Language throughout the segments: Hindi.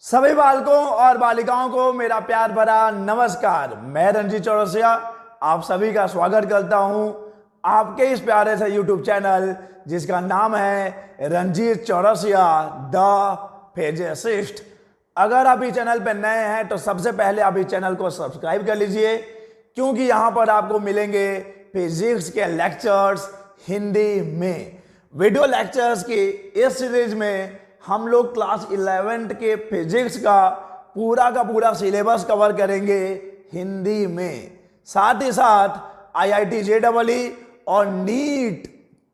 सभी बालकों और बालिकाओं को मेरा प्यार भरा नमस्कार। मैं रंजीत चौरसिया आप सभी का स्वागत करता हूं आपके इस प्यारे से YouTube चैनल जिसका नाम है रंजीत चौरसिया द फिजिसिस्ट। अगर आप इस चैनल पर नए हैं तो सबसे पहले आप इस चैनल को सब्सक्राइब कर लीजिए, क्योंकि यहां पर आपको मिलेंगे फिजिक्स के लेक्चर्स हिंदी में। वीडियो लेक्चर्स की इस सीरीज में हम लोग क्लास 11 के फिजिक्स का पूरा सिलेबस कवर करेंगे हिंदी में। साथ ही साथ IIT JEE और नीट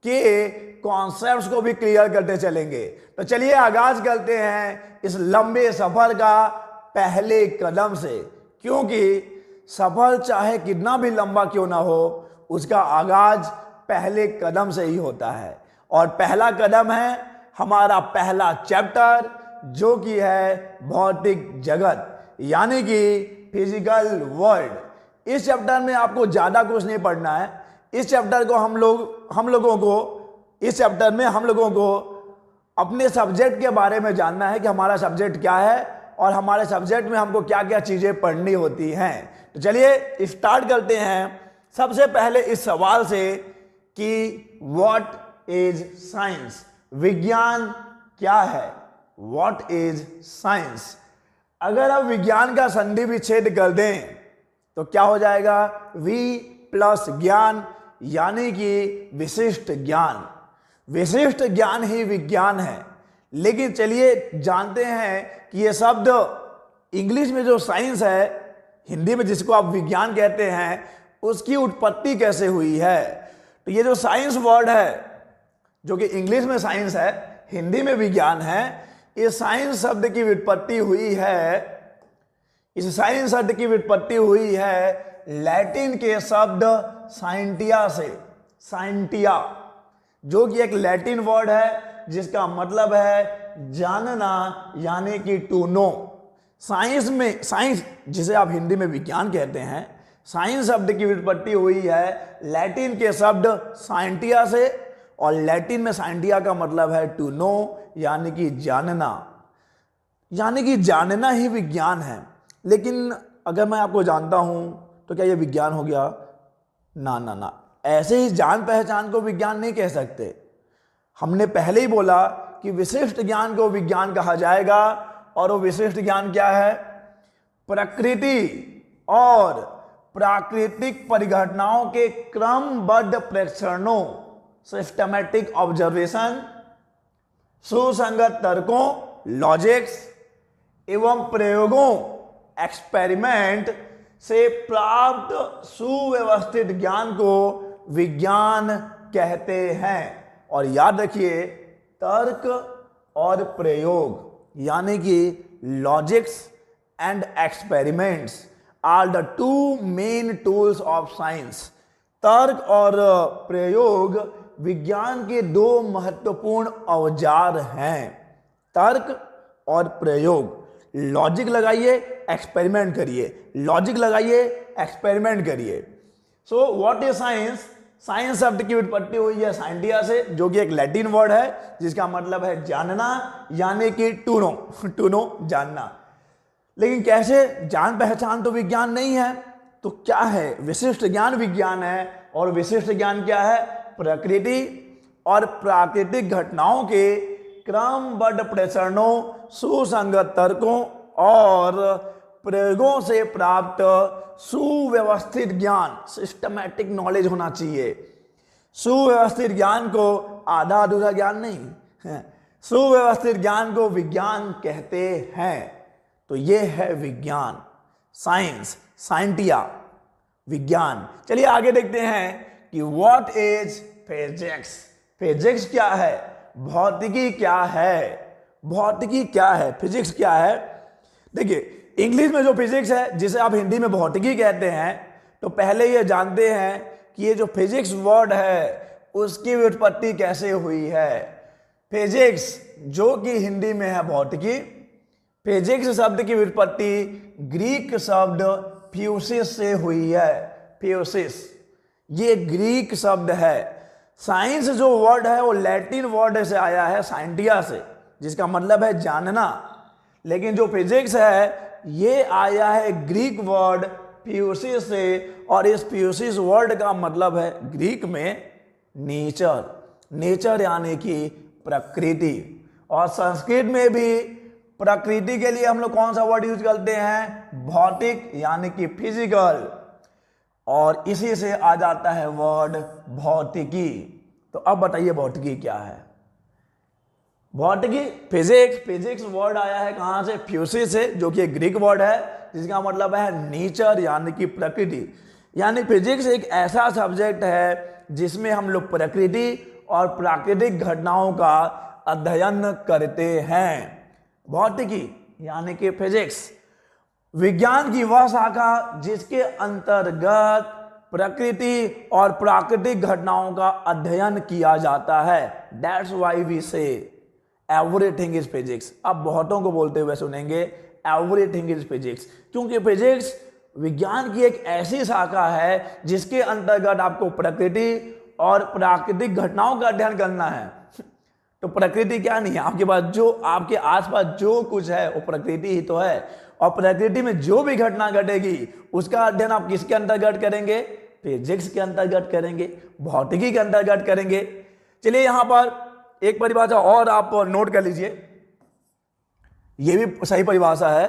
के कॉन्सेप्ट्स को भी क्लियर करते चलेंगे। तो चलिए आगाज करते हैं इस लंबे सफर का पहले कदम से, क्योंकि सफर चाहे कितना भी लंबा क्यों ना हो उसका आगाज पहले कदम से ही होता है। और पहला कदम है हमारा पहला चैप्टर, जो कि है भौतिक जगत यानी कि फिजिकल वर्ल्ड। इस चैप्टर में आपको ज्यादा कुछ नहीं पढ़ना है। इस चैप्टर को हम लोगों को अपने सब्जेक्ट के बारे में जानना है कि हमारा सब्जेक्ट क्या है और हमारे सब्जेक्ट में हमको क्या क्या चीजें पढ़नी होती हैं। तो चलिए स्टार्ट करते हैं सबसे पहले इस सवाल से कि व्हाट इज साइंस, विज्ञान क्या है। व्हाट इज साइंस, अगर आप विज्ञान का संधि विच्छेद कर दें तो क्या हो जाएगा, वी प्लस ज्ञान यानी कि विशिष्ट ज्ञान। विशिष्ट ज्ञान ही विज्ञान है। लेकिन चलिए जानते हैं कि यह शब्द इंग्लिश में जो साइंस है, हिंदी में जिसको आप विज्ञान कहते हैं, उसकी उत्पत्ति कैसे हुई है। तो ये जो साइंस वर्ड है, जो कि इंग्लिश में साइंस है, हिंदी में विज्ञान है, इस साइंस शब्द की व्युत्पत्ति हुई है लैटिन के शब्द साइंटिया से। साइंटिया जो कि एक लैटिन वर्ड है जिसका मतलब है जानना यानी कि टू नो। साइंस जिसे आप हिंदी में विज्ञान कहते हैं, साइंस शब्द की व्युत्पत्ति हुई है लैटिन के शब्द साइंटिया से, और लैटिन में साइंटिया का मतलब है टू नो यानी कि जानना। यानी कि जानना ही विज्ञान है। लेकिन अगर मैं आपको जानता हूं तो क्या यह विज्ञान हो गया? ना ना ना, ऐसे ही जान पहचान को विज्ञान नहीं कह सकते। हमने पहले ही बोला कि विशिष्ट ज्ञान को विज्ञान कहा जाएगा, और वो विशिष्ट ज्ञान क्या है? प्रकृति और प्राकृतिक परिघटनाओं के क्रमबद्ध प्रेक्षणों, सिस्टमैटिक ऑब्जर्वेशन, सुसंगत तर्कों, लॉजिक्स एवं प्रयोगों, एक्सपेरिमेंट से प्राप्त सुव्यवस्थित ज्ञान को विज्ञान कहते हैं। और याद रखिए, तर्क और प्रयोग यानी कि logics and experiments are the two main tools of science. तर्क और प्रयोग विज्ञान के दो महत्वपूर्ण औजार हैं। तर्क और प्रयोग, लॉजिक लगाइए एक्सपेरिमेंट करिए, लॉजिक लगाइए एक्सपेरिमेंट करिए। So what is science? Science शब्द की उत्पत्ति हुई है साइंटिया से, जो कि एक लैटिन वर्ड है जिसका मतलब है जानना यानी कि टू नो जानना। लेकिन कैसे? जान पहचान तो विज्ञान नहीं है, तो क्या है? विशिष्ट ज्ञान विज्ञान है। और विशिष्ट ज्ञान क्या है? प्रकृति और प्राकृतिक घटनाओं के क्रमबद्ध प्रेक्षणों, सुसंगत तर्कों और प्रयोगों से प्राप्त सुव्यवस्थित ज्ञान, सिस्टमैटिक नॉलेज होना चाहिए। सुव्यवस्थित ज्ञान को आधा अधूरा ज्ञान नहीं है, सुव्यवस्थित ज्ञान को विज्ञान कहते हैं। तो यह है विज्ञान, साइंस, साइंटिया, विज्ञान। चलिए आगे देखते हैं कि व्हाट इज फिजिक्स। फिजिक्स क्या है? भौतिकी क्या है? भौतिकी क्या है? फिजिक्स क्या है? देखिए, इंग्लिश में जो फिजिक्स है, जिसे आप हिंदी में भौतिकी कहते हैं, तो पहले ये जानते हैं कि ये जो फिजिक्स वर्ड है उसकी व्युत्पत्ति कैसे हुई है। फिजिक्स जो कि हिंदी में है भौतिकी, फिजिक्स शब्द की व्युत्पत्ति ग्रीक शब्द फ्यूसिस से हुई है। फ्यूसिस ये ग्रीक शब्द है। साइंस जो वर्ड है वो लैटिन वर्ड से आया है, साइंटिया से, जिसका मतलब है जानना। लेकिन जो फिजिक्स है ये आया है ग्रीक वर्ड फ्यूसिस से, और इस फ्यूसिस वर्ड का मतलब है ग्रीक में नेचर, नेचर यानी कि प्रकृति। और संस्कृत में भी प्रकृति के लिए हम लोग कौन सा वर्ड यूज करते हैं? भौतिक यानी कि फिजिकल, और इसी से आ जाता है वर्ड भौतिकी। तो अब बताइए भौतिकी क्या है? भौतिकी फिजिक्स, फिजिक्स वर्ड आया है कहां से? फ्यूसिस से, जो कि एक ग्रीक वर्ड है जिसका मतलब है नेचर यानी कि प्रकृति। यानी फिजिक्स एक ऐसा सब्जेक्ट है जिसमें हम लोग प्रकृति और प्राकृतिक घटनाओं का अध्ययन करते हैं। भौतिकी यानी कि फिजिक्स विज्ञान की वह शाखा जिसके अंतर्गत प्रकृति और प्राकृतिक घटनाओं का अध्ययन किया जाता है। दैट्स व्हाई वी से एवरीथिंग इज फिजिक्स। आप बहुतों को बोलते हुए सुनेंगे एवरीथिंग इज फिजिक्स, क्योंकि फिजिक्स विज्ञान की एक ऐसी शाखा है जिसके अंतर्गत आपको प्रकृति और प्राकृतिक घटनाओं का अध्ययन करना है। तो प्रकृति क्या नहीं है? आपके पास जो, आपके आसपास जो कुछ है वो प्रकृति ही तो है, और प्रकृति में जो भी घटना घटेगी उसका अध्ययन आप किसके अंतर्गत करेंगे? फिजिक्स के अंतर्गत करेंगे, भौतिकी के अंतर्गत करेंगे। चलिए यहां पर एक परिभाषा और आप नोट कर लीजिए, यह भी सही परिभाषा है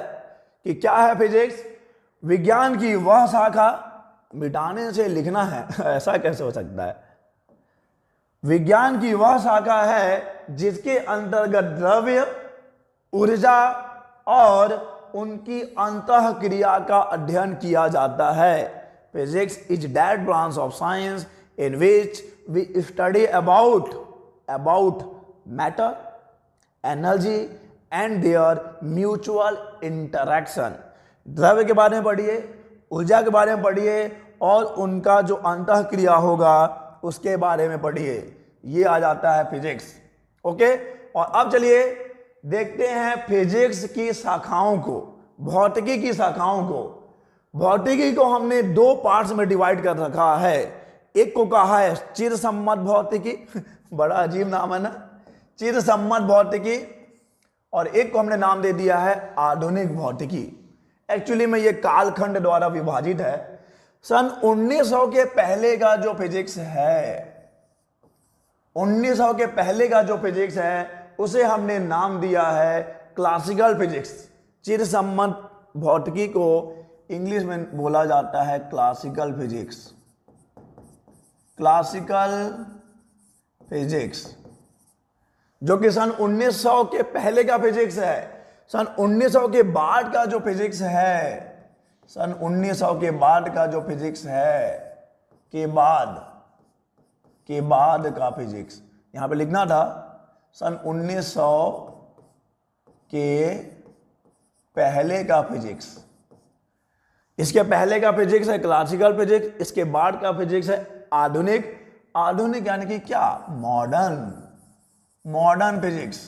कि क्या है फिजिक्स? विज्ञान की वह शाखा, मिटाने से लिखना है ऐसा कैसे हो सकता है? विज्ञान की वह शाखा है जिसके अंतर्गत द्रव्य, ऊर्जा और उनकी अंतःक्रिया का अध्ययन किया जाता है। Physics is that branch of science in which we study about matter, energy and their mutual interaction. द्रव्य के बारे में पढ़िए, ऊर्जा के बारे में पढ़िए, और उनका जो अंतःक्रिया होगा उसके बारे में पढ़िए। ये आ जाता है फिजिक्स। ओके, और अब चलिए देखते हैं फिजिक्स की शाखाओं को, भौतिकी की शाखाओं को। भौतिकी को हमने दो पार्ट्स में डिवाइड कर रखा है। एक को कहा है चिरसम्मत भौतिकी बड़ा अजीब नाम है ना, चिरसम्मत भौतिकी, और एक को हमने नाम दे दिया है आधुनिक भौतिकी। एक्चुअली में ये कालखंड द्वारा विभाजित है। सन 1900 के पहले का जो फिजिक्स है, 1900 के पहले का जो फिजिक्स है उसे हमने नाम दिया है क्लासिकल फिजिक्स। चिरसम्मत भौतिकी को इंग्लिश में बोला जाता है क्लासिकल फिजिक्स। क्लासिकल फिजिक्स जो कि सन 1900 के पहले का फिजिक्स है। सन 1900 के बाद का जो फिजिक्स है, सन 1900 के बाद का जो फिजिक्स है, के बाद का फिजिक्स, यहां पे लिखना था सन 1900 के पहले का फिजिक्स। इसके पहले का फिजिक्स है क्लासिकल फिजिक्स, इसके बाद का फिजिक्स है आधुनिक। आधुनिक यानी कि क्या? Modern physics,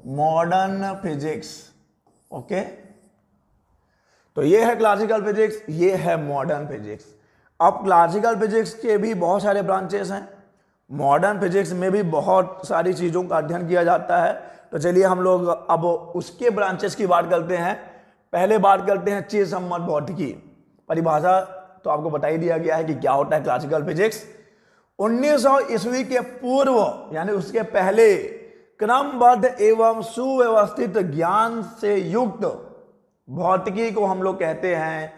modern physics. Okay, तो ये है क्लासिकल फिजिक्स, ये है मॉडर्न फिजिक्स। अब क्लासिकल फिजिक्स के भी बहुत सारे ब्रांचेस हैं, मॉडर्न फिजिक्स में भी बहुत सारी चीज़ों का अध्ययन किया जाता है। तो चलिए हम लोग अब उसके ब्रांचेस की बात करते हैं। पहले बात करते हैं चिरसम्मत भौतिकी। परिभाषा तो आपको बता ही दिया गया है कि क्या होता है क्लासिकल फिजिक्स। 1900 ईस्वी के पूर्व यानी उसके पहले क्रमबद्ध एवं सुव्यवस्थित ज्ञान से युक्त भौतिकी को हम लोग कहते हैं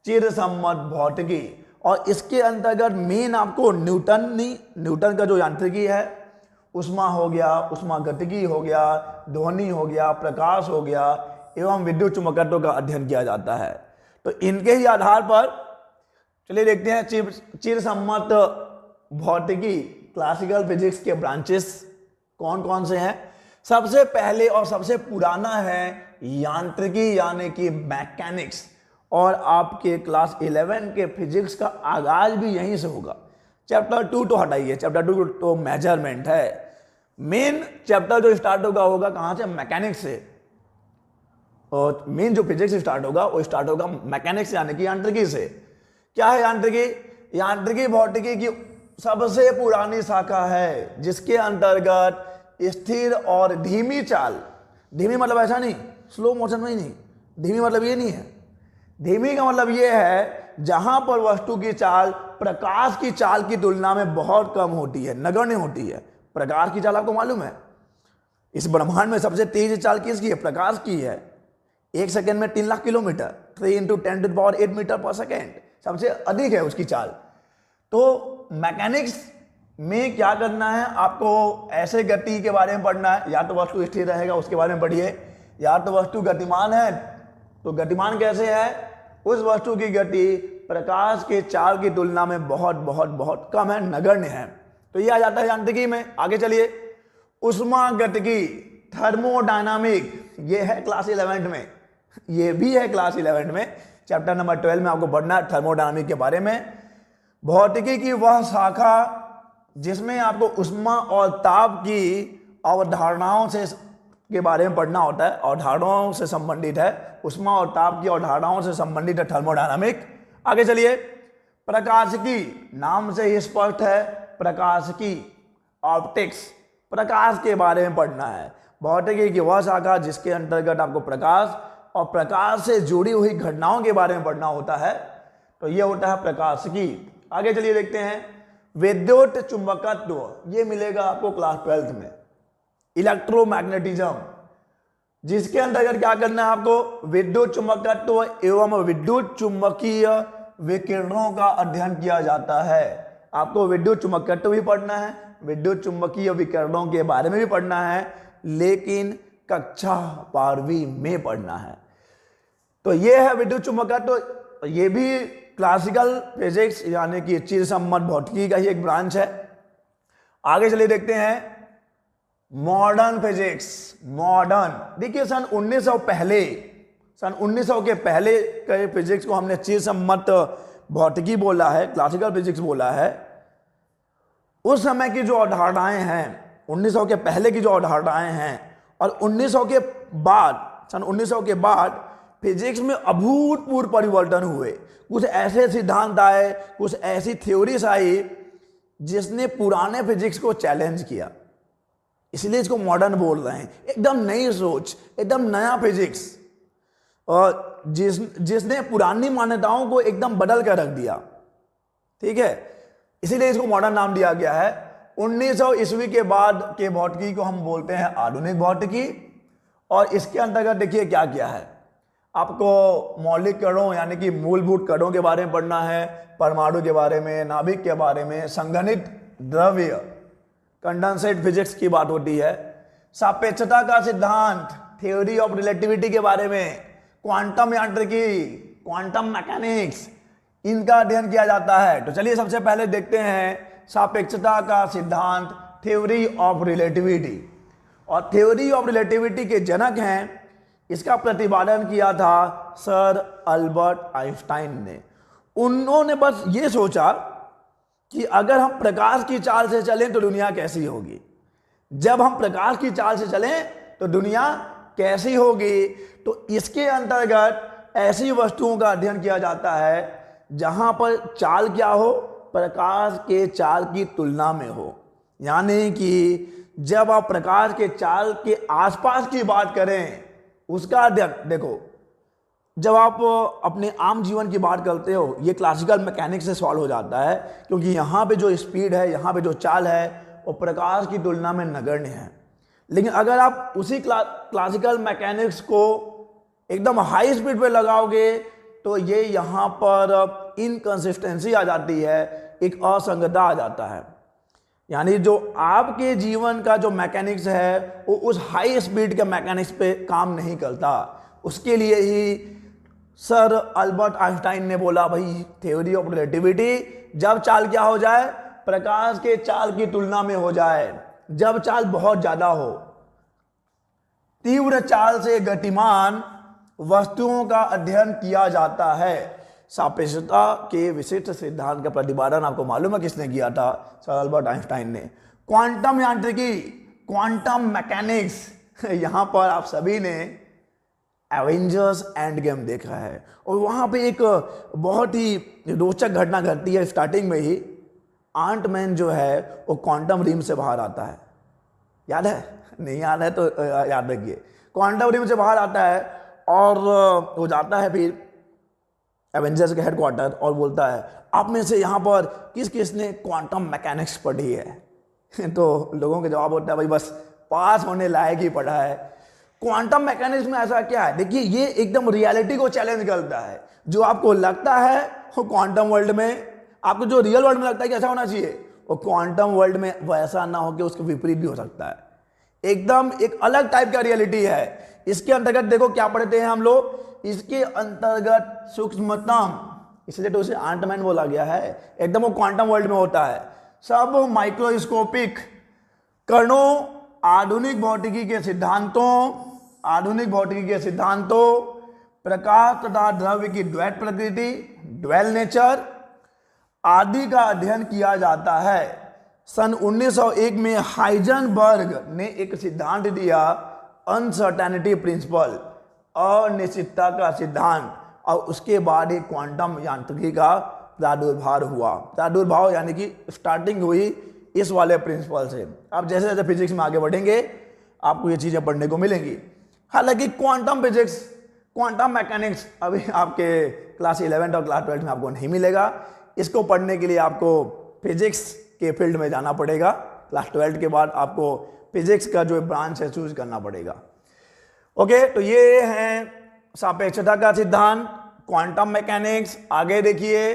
चिरसम्मत भौतिकी। और इसके अंतर्गत मेन आपको न्यूटन का जो यांत्रिकी है, उष्मा हो गया, उष्मा गतिकी हो गया, ध्वनि हो गया, प्रकाश हो गया एवं विद्युत चुंबकत्व का अध्ययन किया जाता है। तो इनके ही आधार पर चलिए देखते हैं चिरसम्मत भौतिकी क्लासिकल फिजिक्स के ब्रांचेस कौन कौन से हैं। सबसे पहले और सबसे पुराना है यांत्रिकी यानी कि मैकेनिक्स, और आपके क्लास 11 के फिजिक्स का आगाज भी यहीं से होगा। चैप्टर 2 तो हटाइए, चैप्टर 2 तो मेजरमेंट है। मेन चैप्टर जो स्टार्ट होगा कहां से? मैकेनिक्स से। और मेन जो फिजिक्स स्टार्ट होगा वो स्टार्ट होगा मैकेनिक्स यानी कि यांत्रिकी से। क्या है यांत्रिकी? यांत्रिकी भौतिकी की सबसे पुरानी शाखा है जिसके अंतर्गत स्थिर और धीमी चाल धीमी मतलब ऐसा नहीं स्लो मोशन में ही नहीं, धीमी मतलब ये नहीं है। धीमी का मतलब ये है जहां पर वस्तु की चाल प्रकाश की चाल की तुलना में बहुत कम होती है, नगण्य होती है। प्रकाश की चाल आपको मालूम है, इस ब्रह्मांड में सबसे तेज चाल किसकी है? प्रकाश की है। 1 सेकेंड में 3 लाख किलोमीटर, 3 × 10⁸ मीटर पर सेकेंड, सबसे अधिक है उसकी चाल। तो मैकेनिक्स में क्या करना है आपको? ऐसे गति के बारे में पढ़ना है, या तो वस्तु स्थिर रहेगा उसके बारे में पढ़िए, या तो वस्तु गतिमान है तो गतिमान कैसे है? उस वस्तु की गति प्रकाश के चाल की तुलना में बहुत बहुत बहुत कम है, नगण्य है। तो ये आ जाता है यांत्रिकी में। आगे चलिए, उष्मागतिकी, थर्मोडायनामिक, ये है क्लास 11 में, ये भी है क्लास 11 में, चैप्टर नंबर 12 में आपको पढ़ना है थर्मोडायनामिक के बारे में। भौतिकी की वह शाखा जिसमें आपको उष्मा और ताप की अवधारणाओं से के बारे में पढ़ना होता है, अवधारणाओं से संबंधित है, उष्मा और ताप की अवधारणाओं से संबंधित है थर्मोडायनामिक। आगे चलिए, प्रकाशिकी, नाम से ही स्पष्ट है, प्रकाशिकी, ऑप्टिक्स, प्रकाश के बारे में पढ़ना है। भौतिकी की वह शाखा जिसके अंतर्गत आपको प्रकाश और प्रकाश से जुड़ी हुई घटनाओं के बारे में पढ़ना होता है, तो यह होता है प्रकाशिकी। आगे चलिए देखते हैं, विद्युत चुंबकत्व, ये मिलेगा आपको क्लास 12 में। इलेक्ट्रोमैग्नेटिज्म, जिसके अंतर्गत क्या करना है आपको? विद्युत चुंबकत्व एवं विद्युत चुंबकीय विकिरणों का अध्ययन किया जाता है। आपको विद्युत चुंबकत्व भी पढ़ना है, विद्युत चुंबकीय विकिरणों के बारे में भी पढ़ना है, लेकिन कक्षा 12वीं में पढ़ना है। तो ये है विद्युत चुंबकत्व, ये भी क्लासिकल फिजिक्स यानी कि चिरसम्मत भौतिकी का ही एक ब्रांच है। आगे चलिए देखते हैं मॉडर्न फिजिक्स। मॉडर्न, देखिए सन 1900 के पहले के फिजिक्स को हमने चिरसम्मत भौतिकी बोला है, क्लासिकल फिजिक्स बोला है। उस समय की जो अवधारणाएं हैं, 1900 के पहले की जो अवधारणाएं हैं, और 1900 के बाद, सन 1900 के बाद फिजिक्स में अभूतपूर्व परिवर्तन हुए। कुछ ऐसे सिद्धांत आए, कुछ ऐसी थ्योरीज आई जिसने पुराने फिजिक्स को चैलेंज किया, इसलिए इसको मॉडर्न बोल रहे हैं। एकदम नई सोच, एकदम नया फिजिक्स, और जिसने पुरानी मान्यताओं को एकदम बदल कर रख दिया, ठीक है, इसीलिए इसको मॉडर्न नाम दिया गया है। 1900 ईस्वी के बाद के भौतिकी को हम बोलते हैं आधुनिक भौतिकी। और इसके अंतर्गत देखिए क्या क्या है, आपको मौलिक कणों यानी कि मूलभूत कणों के बारे में पढ़ना है, परमाणु के बारे में, नाभिक के बारे में, संघनित द्रव्य, कंडेंसेट फिजिक्स की बात होती है, सापेक्षता का सिद्धांत, थ्योरी ऑफ रिलेटिविटी के बारे में, क्वांटम यांत्रिकी, क्वांटम मैकेनिक्स, इनका अध्ययन किया जाता है। तो चलिए सबसे पहले देखते हैं सापेक्षता का सिद्धांत, थ्योरी ऑफ रिलेटिविटी। और थ्योरी ऑफ रिलेटिविटी के जनक हैं, इसका प्रतिपादन किया था सर अल्बर्ट आइंस्टाइन ने। उन्होंने बस ये सोचा कि अगर हम प्रकाश की चाल से चलें तो दुनिया कैसी होगी, जब हम प्रकाश की चाल से चलें तो दुनिया कैसी होगी। तो इसके अंतर्गत ऐसी वस्तुओं का अध्ययन किया जाता है जहां पर चाल क्या हो? प्रकाश के चाल की तुलना में हो। यानी कि जब आप प्रकाश के चाल के आसपास की बात करें, उसका देखो, जब आप अपने आम जीवन की बात करते हो, ये क्लासिकल मैकेनिक्स से सॉल्व हो जाता है, क्योंकि यहाँ पे जो स्पीड है, यहाँ पे जो चाल है, वो प्रकाश की तुलना में नगण्य है। लेकिन अगर आप उसी क्लासिकल मैकेनिक्स को एकदम हाई स्पीड पे लगाओगे तो ये यहाँ पर इनकंसिस्टेंसी आ जाती है, एक असंगतता आ जाता है। यानी जो आपके जीवन का जो मैकेनिक्स है वो उस हाई स्पीड के मैकेनिक्स पे काम नहीं करता। उसके लिए ही सर अल्बर्ट आइंस्टाइन ने बोला, भाई थ्योरी ऑफ रिलेटिविटी, जब चाल क्या हो जाए? प्रकाश के चाल की तुलना में हो जाए, जब चाल बहुत ज्यादा हो। तीव्र चाल से गतिमान वस्तुओं का अध्ययन किया जाता है। सापेक्षता के विशिष्ट सिद्धांत का प्रतिपादन आपको मालूम है किसने किया था? सर अल्बर्ट आइंस्टाइन ने। क्वांटम यांत्रिकी, क्वांटम मैकेनिक्स, यहां पर आप सभी ने एवेंजर्स एंड गेम देखा है, और वहां पे एक बहुत ही रोचक घटना घटती है। स्टार्टिंग में ही आंट मैन जो है वो क्वांटम रिम से बाहर आता है, याद है? नहीं याद है तो याद रखिए। क्वांटम रिम से बाहर आता है और वो जाता है फिर एवेंजर्स के हेडक्वार्टर और बोलता है आप में से यहाँ पर किस किस ने क्वांटम मैकेनिक्स पढ़ी है तो लोगों के जवाब होता है भाई बस पास होने लायक ही पढ़ा है। क्वांटम मैकेनिक्स में ऐसा क्या है, देखिए ये एकदम रियलिटी को चैलेंज करता है। जो आपको लगता है वो क्वांटम वर्ल्ड में, आपको जो रियल वर्ल्ड में लगता है कि ऐसा होना चाहिए, वो क्वांटम वर्ल्ड में वैसा ना हो कि उसके विपरीत भी हो सकता है। एकदम एक अलग टाइप का रियलिटी है। इसके अंतर्गत देखो क्या पढ़ते हैं हम लोग, इसके अंतर्गत सूक्ष्मतम, इसलिए तो उसे आंटमैन बोला गया है, एकदम वो क्वांटम वर्ल्ड में होता है। सब माइक्रोस्कोपिक कणों, आधुनिक भौतिकी के सिद्धांतों, प्रकाश तथा द्रव्य की द्वैत प्रकृति, ड्वेल नेचर आदि का अध्ययन किया जाता है। सन 1901 में हाइजेनबर्ग ने एक सिद्धांत दिया, अनसर्टेनिटी प्रिंसिपल, अनिश्चितता का सिद्धांत, और उसके बाद ही क्वांटम यांत्रिकी का प्रादुर्भाव यानी कि स्टार्टिंग हुई इस वाले प्रिंसिपल से। अब जैसे जैसे फिजिक्स में आगे बढ़ेंगे आपको ये चीजें पढ़ने को मिलेंगी। हालांकि क्वांटम फिजिक्स, क्वांटम मैकेनिक्स अभी आपके क्लास 11 और क्लास 12 में आपको नहीं मिलेगा। इसको पढ़ने के लिए आपको फिजिक्स के फील्ड में जाना पड़ेगा। क्लास 12 के बाद आपको फिजिक्स का जो ब्रांच है चूज करना पड़ेगा। ओके, तो ये है सापेक्षता का सिद्धांत, क्वांटम मैकेनिक्स। आगे देखिए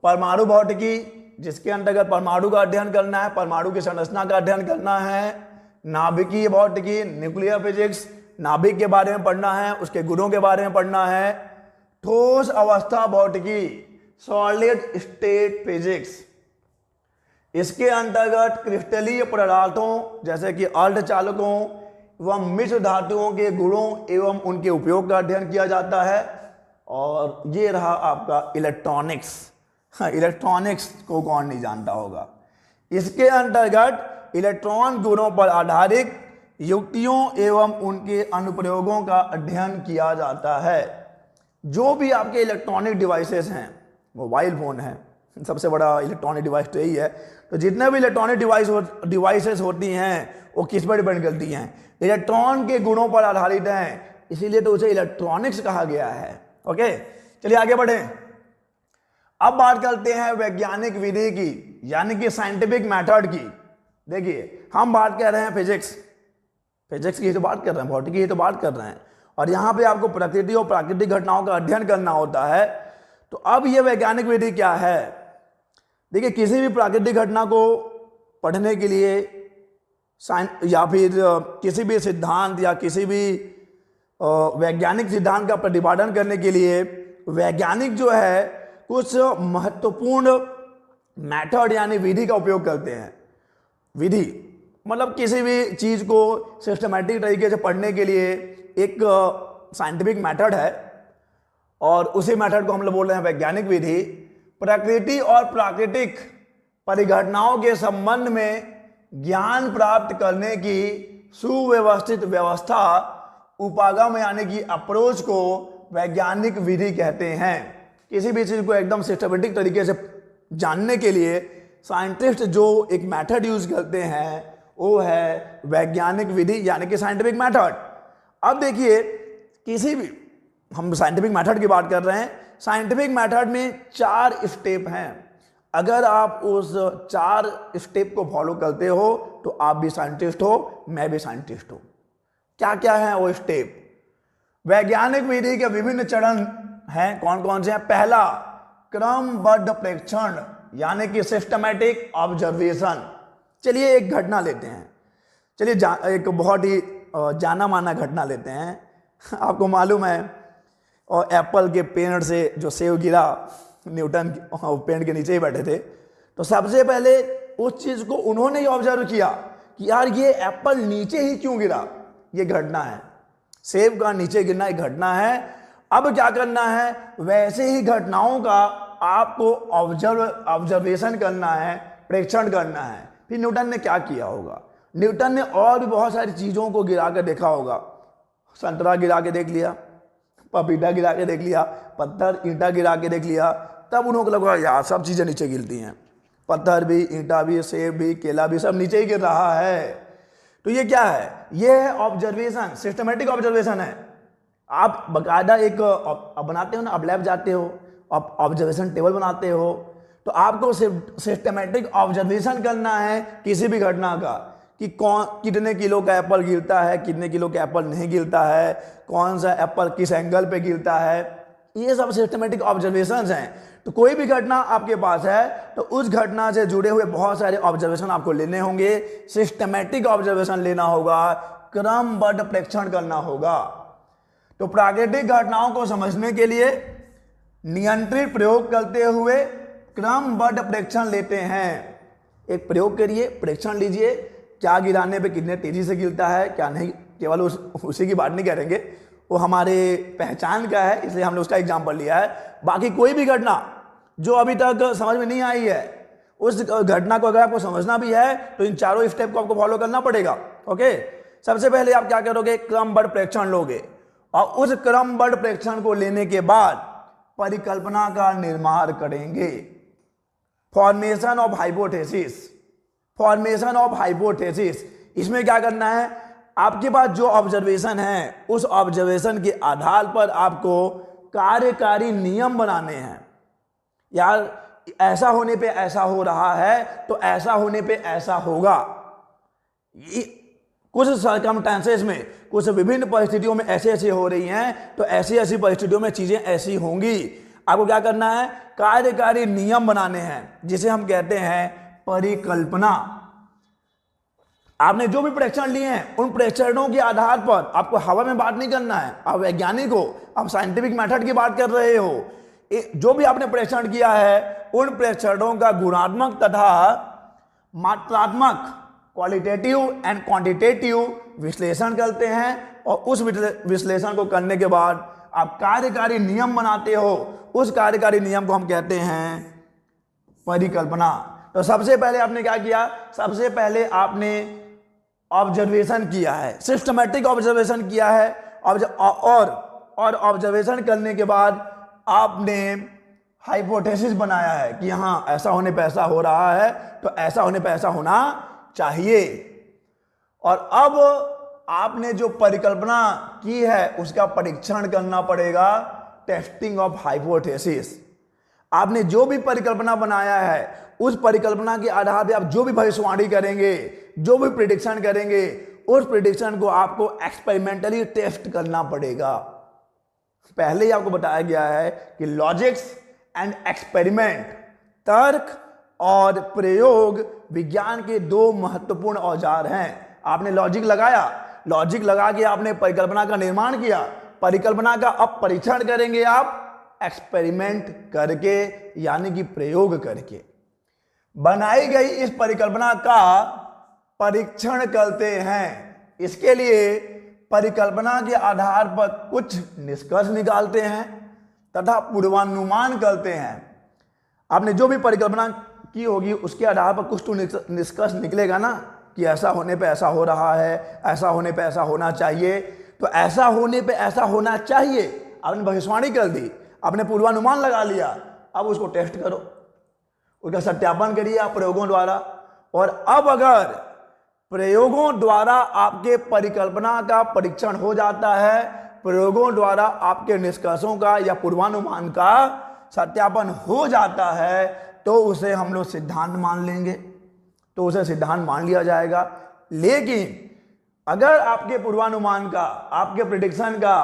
परमाणु भौतिकी, जिसके अंतर्गत परमाणु का अध्ययन करना है, परमाणु की संरचना का अध्ययन करना है। नाभिकीय भौतिकी, न्यूक्लियर फिजिक्स, नाभिक के बारे में पढ़ना है, उसके गुणों के बारे में पढ़ना है। ठोस अवस्था भौतिकी, सॉलिड स्टेट फिजिक्स, इसके अंतर्गत क्रिस्टलीय पदार्थों जैसे कि अर्धचालकों एवं मिश्र धातुओं के गुणों एवं उनके उपयोग का अध्ययन किया जाता है। और ये रहा आपका इलेक्ट्रॉनिक्स। इलेक्ट्रॉनिक्स को कौन नहीं जानता होगा। इसके अंतर्गत इलेक्ट्रॉन गुणों पर आधारित युक्तियों एवं उनके अनुप्रयोगों का अध्ययन किया जाता है। जो भी आपके इलेक्ट्रॉनिक डिवाइसेस हैं, मोबाइल फोन है, सबसे बड़ा इलेक्ट्रॉनिक डिवाइस तो यही है। तो जितने भी इलेक्ट्रॉनिक डिवाइसेस होती हैं वो किस पर डिपेंड करती हैं, इलेक्ट्रॉन के गुणों पर आधारित हैं, इसीलिए तो उसे इलेक्ट्रॉनिक्स कहा गया है। ओके, चलिए आगे बढ़ें। अब बात करते हैं वैज्ञानिक विधि की, यानी कि साइंटिफिक मेथड की। देखिए हम बात कर रहे हैं फिजिक्स की ही तो बात कर रहे हैं, भौतिकी ही तो बात कर रहे हैं, और यहां पे आपको प्रकृति और प्राकृतिक घटनाओं का अध्ययन करना होता है। तो अब ये वैज्ञानिक विधि क्या है? देखिए किसी भी प्राकृतिक घटना को पढ़ने के लिए या फिर किसी भी सिद्धांत या किसी भी वैज्ञानिक सिद्धांत का प्रतिपादन करने के लिए वैज्ञानिक जो है कुछ महत्वपूर्ण मेथड यानी विधि का उपयोग करते हैं। विधि मतलब किसी भी चीज को सिस्टमैटिक तरीके से पढ़ने के लिए एक साइंटिफिक मेथड है, और उसी मेथड को हम लोग बोल रहे हैं वैज्ञानिक विधि। प्रकृति और प्राकृतिक परिघटनाओं के संबंध में ज्ञान प्राप्त करने की सुव्यवस्थित व्यवस्था, उपागम यानी कि अप्रोच को वैज्ञानिक विधि कहते हैं। किसी भी चीज को एकदम सिस्टमैटिक तरीके से जानने के लिए साइंटिस्ट जो एक मेथड यूज करते हैं वो है वैज्ञानिक विधि यानी कि साइंटिफिक मेथड। अब देखिए किसी भी, हम साइंटिफिक मेथड की बात कर रहे हैं, साइंटिफिक मेथड में 4 स्टेप हैं। अगर आप उस 4 स्टेप को फॉलो करते हो तो आप भी साइंटिस्ट हो, मैं भी साइंटिस्ट हूं। क्या क्या है वो स्टेप? वैज्ञानिक विधि के विभिन्न चरण हैं, कौन कौन से हैं? पहला, क्रमबद्ध प्रेक्षण यानी कि सिस्टमैटिक ऑब्जर्वेशन। चलिए एक घटना लेते हैं, चलिए एक बहुत ही जाना माना घटना लेते हैं। आपको मालूम है और एप्पल के पेड़ से जो सेब गिरा, न्यूटन पेड़ के नीचे ही बैठे थे, तो सबसे पहले उस चीज को उन्होंने ही ऑब्जर्व किया कि यार ये एप्पल नीचे ही क्यों गिरा। ये घटना है, सेब का नीचे गिरना एक घटना है। अब क्या करना है, वैसे ही घटनाओं का आपको ऑब्जर्वेशन करना है, प्रेक्षण करना है। फिर न्यूटन ने क्या किया होगा? न्यूटन ने और भी बहुत सारी चीजों को गिरा कर देखा होगा। संतरा गिरा के देख लिया, पपीता गिरा के देख लिया, पत्थर ईंटा गिरा के देख लिया, तब उन्होंने लगा यार सब चीजें नीचे गिरती हैं, पत्थर भी, ईंटा भी, सेब भी, केला भी, सब नीचे ही गिर रहा है। तो ये क्या है? ये है ऑब्जर्वेशन, सिस्टमेटिक ऑब्जर्वेशन है। आप बकायदा एक बनाते हो ना, आप लैब जाते हो, आप ऑब्जर्वेशन टेबल बनाते हो, तो आपको सिस्टमेटिक ऑब्जर्वेशन करना है किसी भी घटना का, कि कौन कितने किलो का एप्पल गिरता है, कितने किलो का एप्पल नहीं गिरता है, कौन सा एप्पल किस एंगल पे गिरता है, ये सब सिस्टमेटिक ऑब्जर्वेशंस हैं। तो कोई भी घटना आपके पास है तो उस घटना से जुड़े हुए बहुत सारे ऑब्जर्वेशन आपको लेने होंगे, सिस्टमेटिक ऑब्जर्वेशन लेना होगा, क्रमबद्ध प्रेक्षण करना होगा। तो प्राकृतिक घटनाओं को समझने के लिए नियंत्रित प्रयोग करते हुए क्रमबद्ध प्रेक्षण लेते हैं। एक प्रयोग करिए, प्रेक्षण लीजिए, क्या गिराने पे कितने तेजी से गिरता है, क्या नहीं, केवल उसी की बात नहीं करेंगे, वो हमारे पहचान का है इसलिए हमने उसका एग्जाम्पल लिया है। बाकी कोई भी घटना जो अभी तक समझ में नहीं आई है, उस घटना को अगर आपको समझना भी है तो इन चारों स्टेप को आपको फॉलो करना पड़ेगा। ओके, सबसे पहले आप क्या करोगे? क्रमबद्ध प्रेक्षण लोगे, और उस क्रमबद्ध प्रेक्षण को लेने के बाद परिकल्पना का निर्माण करेंगे। Formation of hypothesis, formation of hypothesis, इसमें क्या करना है? आपके पास जो ऑब्जर्वेशन है उस ऑब्जर्वेशन के आधार पर आपको कार्यकारी नियम बनाने हैं। यार ऐसा होने पे ऐसा हो रहा है तो ऐसा होने पे ऐसा होगा, कुछ सर्कमस्टेंसेस में, कुछ विभिन्न परिस्थितियों में ऐसे ऐसे हो रही हैं तो ऐसी ऐसी परिस्थितियों में चीजें ऐसी होंगी। आपको क्या करना है? कार्यकारी नियम बनाने हैं, जिसे हम कहते हैं परिकल्पना। आपने जो भी प्रेक्षण लिए हैं उन प्रेक्षणों के आधार पर आपको हवा में बात नहीं करना है, आप वैज्ञानिक हो, आप साइंटिफिक मेथड की बात कर रहे हो। जो भी आपने प्रेक्षण किया है उन प्रेक्षणों का गुणात्मक तथा मात्रात्मक, क्वालिटेटिव एंड क्वांटिटेटिव विश्लेषण करते हैं, और उस विश्लेषण को करने के बाद आप कार्यकारी नियम बनाते हो। उस कार्यकारी नियम को हम कहते हैं परिकल्पना। तो सबसे पहले आपने क्या किया? सबसे पहले आपने ऑब्जर्वेशन किया है, सिस्टमैटिक ऑब्जर्वेशन किया है, और ऑब्जर्वेशन करने के बाद आपने हाइपोथेसिस बनाया है कि हाँ ऐसा होने पे ऐसा हो रहा है तो ऐसा होने पे ऐसा होना चाहिए। और अब आपने जो परिकल्पना की है उसका परीक्षण करना पड़ेगा, टेस्टिंग ऑफ हाइपोथेसिस। आपने जो भी परिकल्पना बनाया है उस परिकल्पना के आधार पर आप जो भी भविष्यवाणी करेंगे, जो भी प्रिडिक्शन करेंगे, उस प्रिडिक्शन को आपको एक्सपेरिमेंटली टेस्ट करना पड़ेगा। पहले ही आपको बताया गया है कि लॉजिक्स एंड एक्सपेरिमेंट, तर्क और प्रयोग विज्ञान के दो महत्वपूर्ण औजार हैं। आपने लॉजिक लगाया, लॉजिक लगा के आपने परिकल्पना का निर्माण किया, परिकल्पना का अब परीक्षण करेंगे आप एक्सपेरिमेंट करके, यानी कि प्रयोग करके। बनाई गई इस परिकल्पना का परीक्षण करते हैं। इसके लिए परिकल्पना के आधार पर कुछ निष्कर्ष निकालते हैं तथा पूर्वानुमान करते हैं। आपने जो भी परिकल्पना की होगी उसके आधार पर कुछ तो निष्कर्ष निकलेगा ना, कि ऐसा होने पे ऐसा हो रहा है, ऐसा होने पे ऐसा होना चाहिए। तो ऐसा होने पे ऐसा होना चाहिए, आपने भविष्यवाणी कर दी, आपने पूर्वानुमान लगा लिया, अब उसको टेस्ट करो, उसका सत्यापन करिए आप प्रयोगों द्वारा। और अब अगर प्रयोगों द्वारा आपके परिकल्पना का परीक्षण हो जाता है, प्रयोगों द्वारा आपके निष्कर्षों का या पूर्वानुमान का सत्यापन हो जाता है, तो उसे हम लोग सिद्धांत मान लेंगे, तो उसे सिद्धांत मान लिया जाएगा। लेकिन अगर आपके पूर्वानुमान का, आपके प्रिडिक्शन का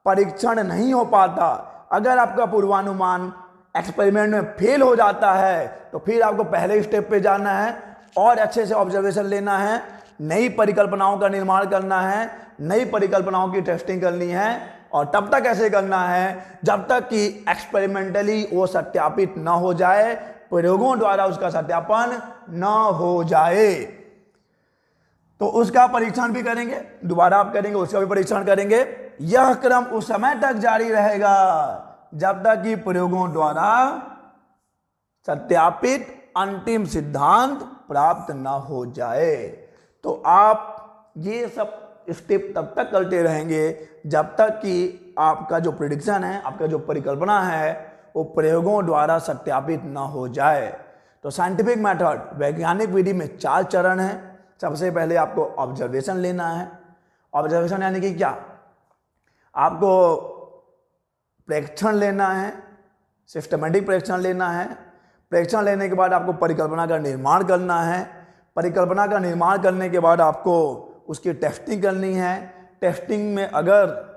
परीक्षण नहीं हो पाता, अगर आपका पूर्वानुमान एक्सपेरिमेंट में फेल हो जाता है, तो फिर आपको पहले स्टेप पे जाना है और अच्छे से ऑब्जर्वेशन लेना है, नई परिकल्पनाओं का निर्माण करना है, नई परिकल्पनाओं की टेस्टिंग करनी है। और तब तक ऐसे करना है जब तक कि एक्सपेरिमेंटली वो सत्यापित न हो जाए, प्रयोगों द्वारा उसका सत्यापन न हो जाए। तो उसका परीक्षण भी करेंगे, दोबारा आप करेंगे, उसका भी परीक्षण करेंगे। यह क्रम उस समय तक जारी रहेगा जब तक कि प्रयोगों द्वारा सत्यापित अंतिम सिद्धांत प्राप्त न हो जाए। तो आप ये सब स्टेप तब तक करते रहेंगे जब तक कि आपका जो प्रिडिक्शन है, आपका जो परिकल्पना है, वो प्रयोगों द्वारा सत्यापित न हो जाए। तो साइंटिफिक मेथड, वैज्ञानिक विधि में 4 चरण हैं। सबसे पहले आपको ऑब्जर्वेशन लेना है। ऑब्जर्वेशन यानी कि क्या, आपको प्रेक्षण लेना है, सिस्टमेटिक प्रेक्षण लेना है। प्रेक्षण लेने के बाद आपको परिकल्पना का निर्माण करना है। परिकल्पना का निर्माण करने के बाद आपको उसकी टेस्टिंग करनी है। टेस्टिंग में अगर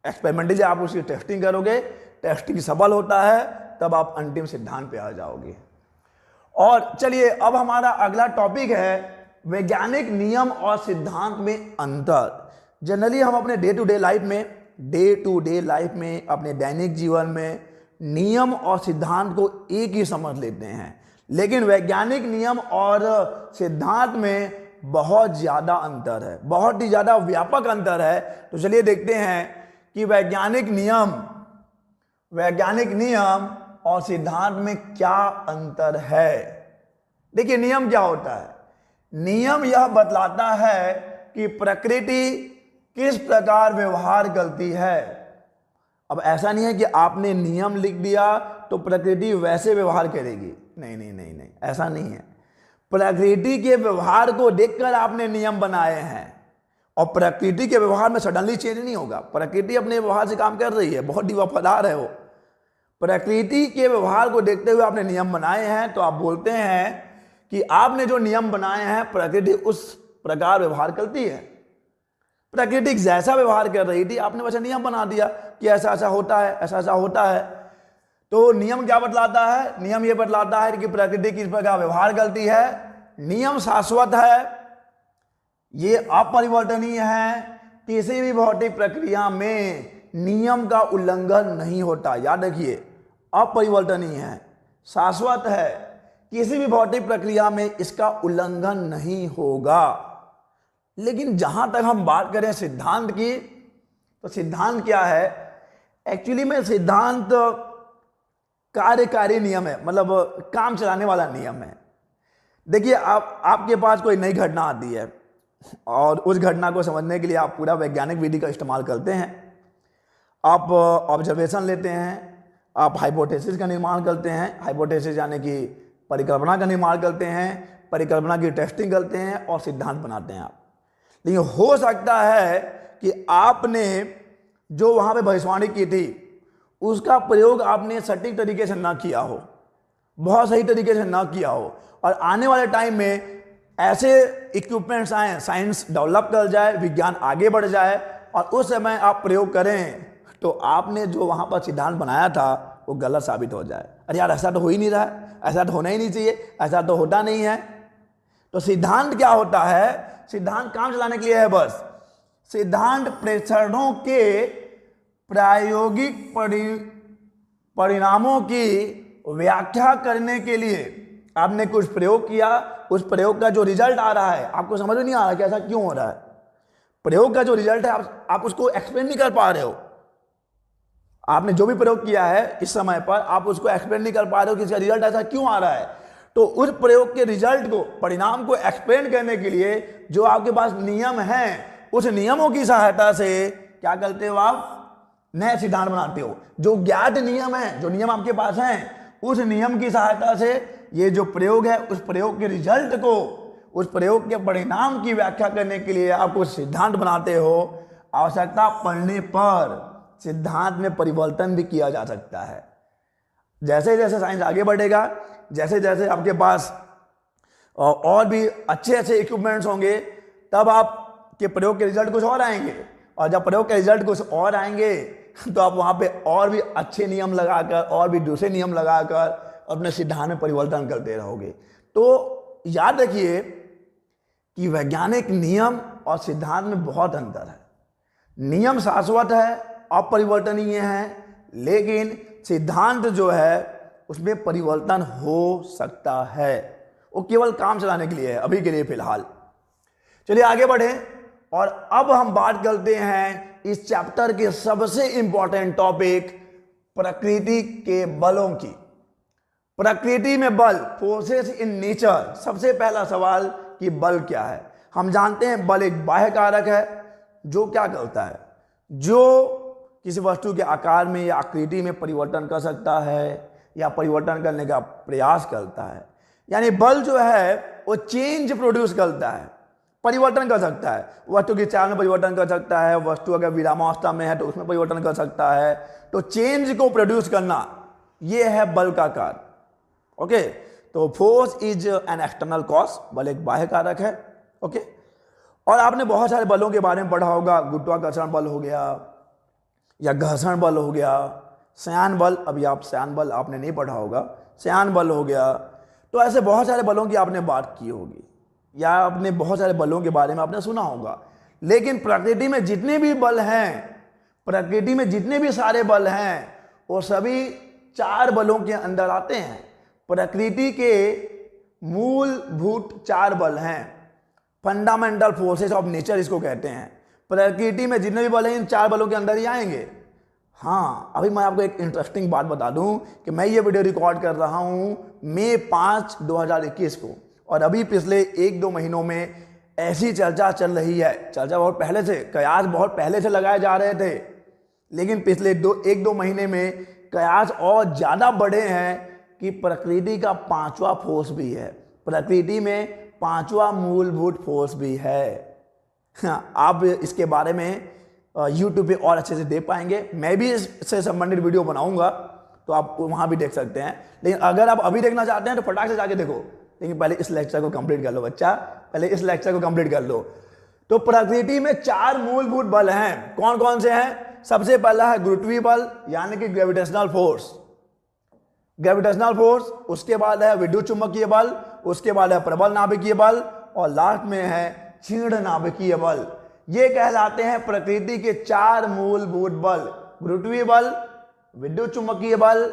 एक्सपेरिमेंटली आप उसकी टेस्टिंग करोगे, टेस्टिंग सफल होता है, तब आप अंतिम सिद्धांत पे आ जाओगे। और चलिए अब हमारा अगला टॉपिक है वैज्ञानिक नियम और सिद्धांत में अंतर। जनरली हम अपने डे टू डे लाइफ में अपने दैनिक जीवन में नियम और सिद्धांत को एक ही समझ लेते हैं, लेकिन वैज्ञानिक नियम और सिद्धांत में बहुत ज़्यादा अंतर है, बहुत ही ज़्यादा व्यापक अंतर है। तो चलिए देखते हैं कि वैज्ञानिक नियम और सिद्धांत में क्या अंतर है। देखिए नियम क्या होता है। नियम यह बतलाता है कि प्रकृति किस प्रकार व्यवहार करती है। अब ऐसा नहीं है कि आपने नियम लिख दिया तो प्रकृति वैसे व्यवहार करेगी, नहीं, ऐसा नहीं है। प्रकृति के व्यवहार को देखकर आपने नियम बनाए हैं, और प्रकृति के व्यवहार में सडनली चेंज नहीं होगा। प्रकृति अपने व्यवहार से काम कर रही है, बहुत ही वफादार है वो। प्रकृति के व्यवहार को देखते हुए आपने नियम बनाए हैं, तो आप बोलते हैं कि आपने जो नियम बनाए हैं प्रकृति उस प्रकार व्यवहार करती है। प्रकृति जैसा व्यवहार कर रही थी, आपने वैसे नियम बना दिया कि ऐसा ऐसा होता है, ऐसा ऐसा होता है। तो नियम क्या बतलाता है? नियम ये बतलाता है कि प्रकृति किस प्रकार व्यवहार करती है। नियम शाश्वत है, ये अपरिवर्तनीय है, किसी भी भौतिक प्रक्रिया में नियम का उल्लंघन नहीं होता। याद रखिए, अपरिवर्तनीय है, शाश्वत है, किसी भी भौतिक प्रक्रिया में इसका उल्लंघन नहीं होगा। लेकिन जहां तक हम बात करें सिद्धांत की, तो सिद्धांत क्या है? एक्चुअली में सिद्धांत कार्यकारी नियम है, मतलब काम चलाने वाला नियम है। देखिए आपके पास कोई नई घटना आती है और उस घटना को समझने के लिए आप पूरा वैज्ञानिक विधि का इस्तेमाल करते हैं। आप ऑब्जर्वेशन लेते हैं, आप हाइपोथेसिस का निर्माण करते हैं, हाइपोथेसिस यानी कि परिकल्पना का निर्माण करते हैं, परिकल्पना की टेस्टिंग करते हैं और सिद्धांत बनाते हैं आप। लेकिन हो सकता है कि आपने जो वहाँ पे भविष्यवाणी की थी उसका प्रयोग आपने सटीक तरीके से ना किया हो, बहुत सही तरीके से ना किया हो, और आने वाले टाइम में ऐसे इक्विपमेंट्स आए, साइंस डेवलप कर जाए, विज्ञान आगे बढ़ जाए और उस समय आप प्रयोग करें तो आपने जो वहाँ पर सिद्धांत बनाया था वो गलत साबित हो जाए। अरे यार ऐसा तो हो ही नहीं रहा है, ऐसा तो होना ही नहीं चाहिए, ऐसा तो होता नहीं है। तो सिद्धांत क्या होता है? सिद्धांत काम चलाने के लिए है बस। सिद्धांत प्रेक्षणों के प्रायोगिक परिणामों की व्याख्या करने के लिए आपने कुछ प्रयोग किया, उस प्रयोग का जो रिजल्ट आ रहा है आपको समझ में नहीं आ रहा कि ऐसा क्यों हो रहा है। प्रयोग का जो रिजल्ट है आप उसको एक्सप्लेन नहीं कर पा रहे हो। आपने जो भी प्रयोग किया है इस समय पर आप उसको एक्सप्लेन नहीं कर पा रहे हो कि इसका रिजल्ट ऐसा क्यों आ रहा है। तो उस प्रयोग के रिजल्ट को, परिणाम को एक्सप्लेन करने के लिए जो आपके पास नियम हैं, उस नियमों की सहायता से क्या करते हो? आप नए सिद्धांत बनाते हो। जो ज्ञात नियम है, जो नियम आपके पास हैं, उस नियम की सहायता से ये जो प्रयोग है उस प्रयोग के रिजल्ट को, उस प्रयोग के परिणाम की व्याख्या करने के लिए आप कुछ सिद्धांत बनाते हो। आवश्यकता पड़ने पर सिद्धांत में परिवर्तन भी किया जा सकता है। जैसे जैसे साइंस आगे बढ़ेगा, जैसे जैसे आपके पास और भी अच्छे अच्छे इक्विपमेंट्स होंगे, तब आपके प्रयोग के रिजल्ट कुछ और आएंगे, और जब प्रयोग के रिजल्ट कुछ और आएंगे तो आप वहाँ पे और भी अच्छे नियम लगाकर, और भी दूसरे नियम लगाकर अपने सिद्धांत में परिवर्तन करते रहोगे। तो याद रखिए कि वैज्ञानिक नियम और सिद्धांत में बहुत अंतर है। नियम शाश्वत है, अपरिवर्तनीय है, लेकिन सिद्धांत जो है उसमें परिवर्तन हो सकता है। वो केवल काम चलाने के लिए है, अभी के लिए फिलहाल। चलिए आगे बढ़े, और अब हम बात करते हैं इस चैप्टर के सबसे इंपॉर्टेंट टॉपिक, प्रकृति के बलों की। प्रकृति में बल, फोर्सेस इन नेचर। सबसे पहला सवाल कि बल क्या है। हम जानते हैं बल एक बाह्य कारक है जो क्या करता है, जो किसी वस्तु के आकार में या आकृति में परिवर्तन कर सकता है या परिवर्तन करने का प्रयास करता है। यानी बल जो है वो चेंज प्रोड्यूस करता है, परिवर्तन कर सकता है। वस्तु की चाल में परिवर्तन कर सकता है, वस्तु अगर विरामावस्था में है तो उसमें परिवर्तन कर सकता है। तो चेंज को प्रोड्यूस करना, ये है बल का कार्य। ओके, तो force is an external cause, बल एक बाह्य कारक है। ओके, और आपने बहुत सारे बलों के बारे में पढ़ा होगा, गुरुत्वाकर्षण बल हो गया या घर्षण बल हो गया, श्यान बल, अभी आप श्यान बल आपने नहीं पढ़ा होगा, श्यान बल हो गया। तो ऐसे बहुत सारे बलों की आपने बात की होगी या आपने बहुत सारे बलों के बारे में आपने सुना होगा। लेकिन प्रकृति में जितने भी बल हैं, प्रकृति में जितने भी सारे बल हैं, वो सभी 4 बलों के अंदर आते हैं। प्रकृति के मूलभूत 4 बल हैं, फंडामेंटल फोर्सेस ऑफ नेचर इसको कहते हैं। प्रकृति में जितने भी बल हैं इन 4 बलों के अंदर ही आएंगे। हाँ, अभी मैं आपको एक इंटरेस्टिंग बात बता दूं कि मैं ये वीडियो रिकॉर्ड कर रहा हूं मई 5, 2021 को, और अभी पिछले 1-2 महीनों में ऐसी चर्चा चल रही है। चर्चा बहुत पहले से, कयास बहुत पहले से लगाए जा रहे थे, लेकिन पिछले 1-2 महीने में कयास और ज़्यादा बढ़े हैं कि प्रकृति का 5वां फोर्स भी है, प्रकृति में 5वां मूलभूत फोर्स भी है। हाँ, आप इसके बारे में YouTube पे और अच्छे से देख पाएंगे। मैं भी इससे संबंधित वीडियो बनाऊंगा, तो आप वहाँ भी देख सकते हैं। लेकिन अगर आप अभी देखना चाहते हैं तो फटाक से जाके देखो, लेकिन पहले इस लेक्चर को कंप्लीट कर लो बच्चा, पहले इस लेक्चर को कंप्लीट कर लो। तो प्रकृति में 4 मूलभूत बल हैं। कौन कौन से हैं? सबसे पहला है गुरुत्वीय बल, यानी कि ग्रेविटेशनल फोर्स, ग्रेविटेशनल फोर्स। उसके बाद है विद्युत चुंबकीय बल, उसके बाद है प्रबल नाभिकीय बल, और लास्ट में है क्षीण नाभिकीय बल। ये कहलाते हैं प्रकृति के 4 मूलभूत बल, गुरुत्वीय बल, विद्युत चुंबकीय बल,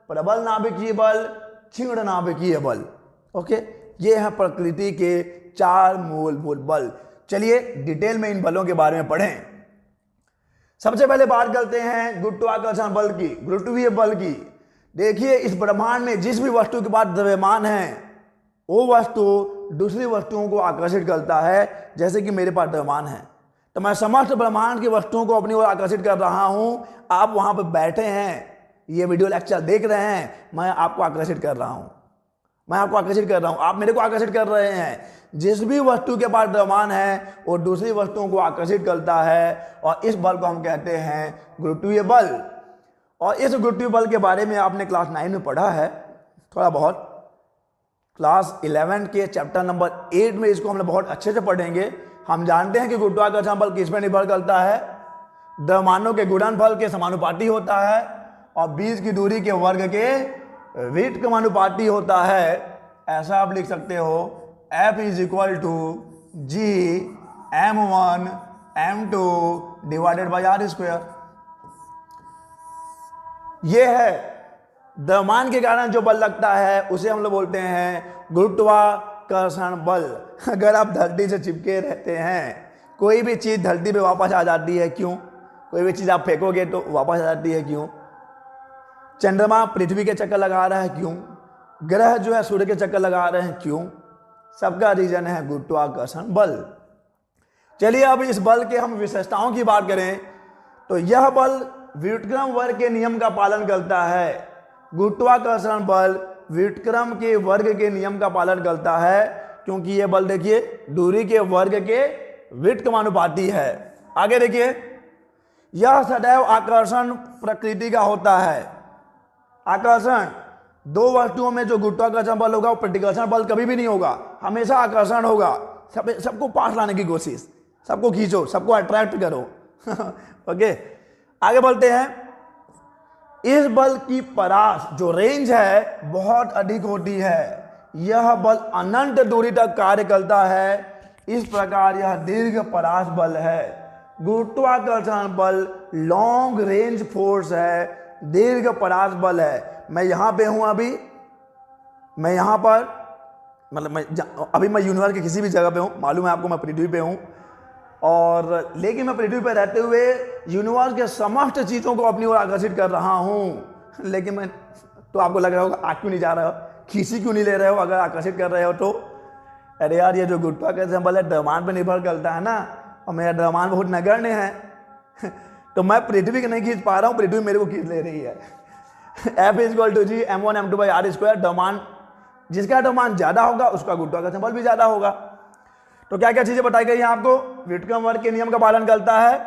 प्रबल नाभिकीय बल, क्षीण नाभिकीय बल। ओके, ये है प्रकृति के 4 मूलभूत बल। चलिए डिटेल में इन बलों के बारे में पढ़ें। सबसे पहले बात करते हैं गुरुत्वाकर्षण बल की, गुरुत्वीय बल की। देखिए, इस ब्रह्मांड में जिस भी वस्तु के पास द्रव्यमान है, वो वस्तु दूसरी वस्तुओं को आकर्षित करता है। जैसे कि मेरे पास द्रव्यमान है, तो मैं समस्त ब्रह्मांड की वस्तुओं को अपनी ओर आकर्षित कर रहा हूं। आप वहां पर बैठे हैं, ये वीडियो लेक्चर देख रहे हैं, मैं आपको आकर्षित कर रहा हूं, मैं आपको आकर्षित कर रहा हूं, आप मेरे को आकर्षित कर रहे हैं। जिस भी वस्तु के पास द्रव्यमान है वो दूसरी वस्तुओं को आकर्षित करता है, और इस बल को हम कहते हैं गुरुत्वीय बल। और इस गुरुत्वीय बल के बारे में आपने क्लास 9 में पढ़ा है थोड़ा बहुत। क्लास 11 के चैप्टर नंबर 8 में इसको हम लोग बहुत अच्छे से पढ़ेंगे। हम जानते हैं कि गुरुत्वाकर्षण बल किस पर निर्भर करता है? द्रव्यमानों के गुणनफल के समानुपाती होता है, और बीच की दूरी के वर्ग के वित्त के समानुपाती होता है। ऐसा आप लिख सकते हो, F = G(m1 m2) / r²। ये है द्रव्यमान के कारण जो बल लगता है, उसे हम लोग बोलते हैं गुरुत्वाकर्षण बल। अगर आप धरती से चिपके रहते हैं, कोई भी चीज़ धरती पे वापस आ जाती है, क्यों? कोई भी चीज़ आप फेंकोगे तो वापस आ जाती है, क्यों? चंद्रमा पृथ्वी के चक्कर लगा रहा है, क्यों? ग्रह जो है सूर्य के चक्कर लगा रहे हैं, क्यों? सबका रीजन है गुरुत्वाकर्षण बल। चलिए अब इस बल के हम विशेषताओं की बात करें तो यह बल व्युत्क्रम वर्ग के नियम का पालन करता है। गुरुत्वाकर्षण बल व्युत्क्रम के वर्ग के नियम का पालन करता है, क्योंकि यह बल देखिए दूरी के वर्ग के वित्त के समानुपाती है। आगे देखिए, यह सदैव आकर्षण प्रकृति का होता है। आकर्षण, 2 वस्तुओं में जो गुरुत्वाकर्षण बल होगा वो प्रतिकर्षण बल कभी भी नहीं होगा, हमेशा आकर्षण होगा। सबको पास लाने की कोशिश, सबको खींचो, सबको अट्रैक्ट करो। ओके, आगे बढ़ते हैं। इस बल की परास जो रेंज है बहुत अधिक होती है। यह बल अनंत दूरी तक कार्य करता है, इस प्रकार यह दीर्घ परास बल है। गुरुत्वाकर्षण बल लॉन्ग रेंज फोर्स है, दीर्घ परास बल है। मैं यहाँ पे हूँ, अभी मैं यहाँ पर, मतलब अभी मैं यूनिवर्स के किसी भी जगह पे हूँ, मालूम है आपको मैं पृथ्वी पे हूँ, और लेकिन मैं पृथ्वी पे रहते हुए यूनिवर्स के समस्त चीज़ों को अपनी ओर आकर्षित कर रहा हूँ। लेकिन मैं, तो आपको लग रहा होगा आग क्यों नहीं जा रहे हो, खींची क्यों नहीं ले रहे हो? अगर आकर्षित कर रहे हो तो अरे यार, ये जो गुरुत्वाकर्षण बल है द्रव्यमान पर निर्भर करता है ना, और मेरा द्रव्यमान बहुत नगण्य है। तो मैं पृथ्वी को नहीं खींच पा रहा हूँ, पृथ्वी मेरे को खींच ले रही है। F = G(m1 m2) / r²। द्रव्यमान जिसका एटम मान ज्यादा होगा उसका गुरुत्वाकर्षण बल भी ज्यादा होगा। तो क्या क्या चीजें बताई गई हैं आपको? व्हिटकम वर्क के नियम का पालन करता है,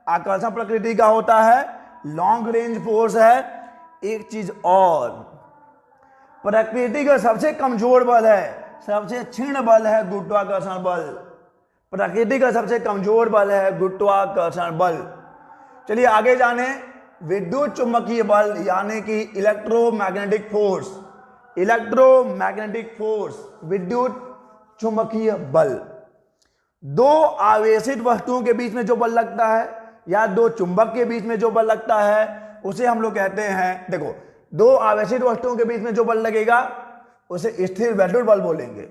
आकर्षण प्रकृति का होता है, लॉन्ग रेंज फोर्स है। एक चीज और, प्रकृति का सबसे कमजोर बल है, सबसे क्षीण बल है गुरुत्वाकर्षण बल। प्रकृति का सबसे कमजोर बल है गुरुत्वाकर्षण बल। चलिए आगे जाने, विद्युत चुंबकीय बल यानी कि इलेक्ट्रोमैग्नेटिक फोर्स। इलेक्ट्रोमैग्नेटिक फोर्स, विद्युत चुंबकीय बल। दो आवेशित वस्तुओं के बीच में जो बल लगता है या दो चुंबक के बीच में जो बल लगता है उसे हम लोग कहते हैं, देखो, दो आवेशित वस्तुओं के बीच में जो बल लगेगा उसे स्थिर वैद्युत बल बोलेंगे।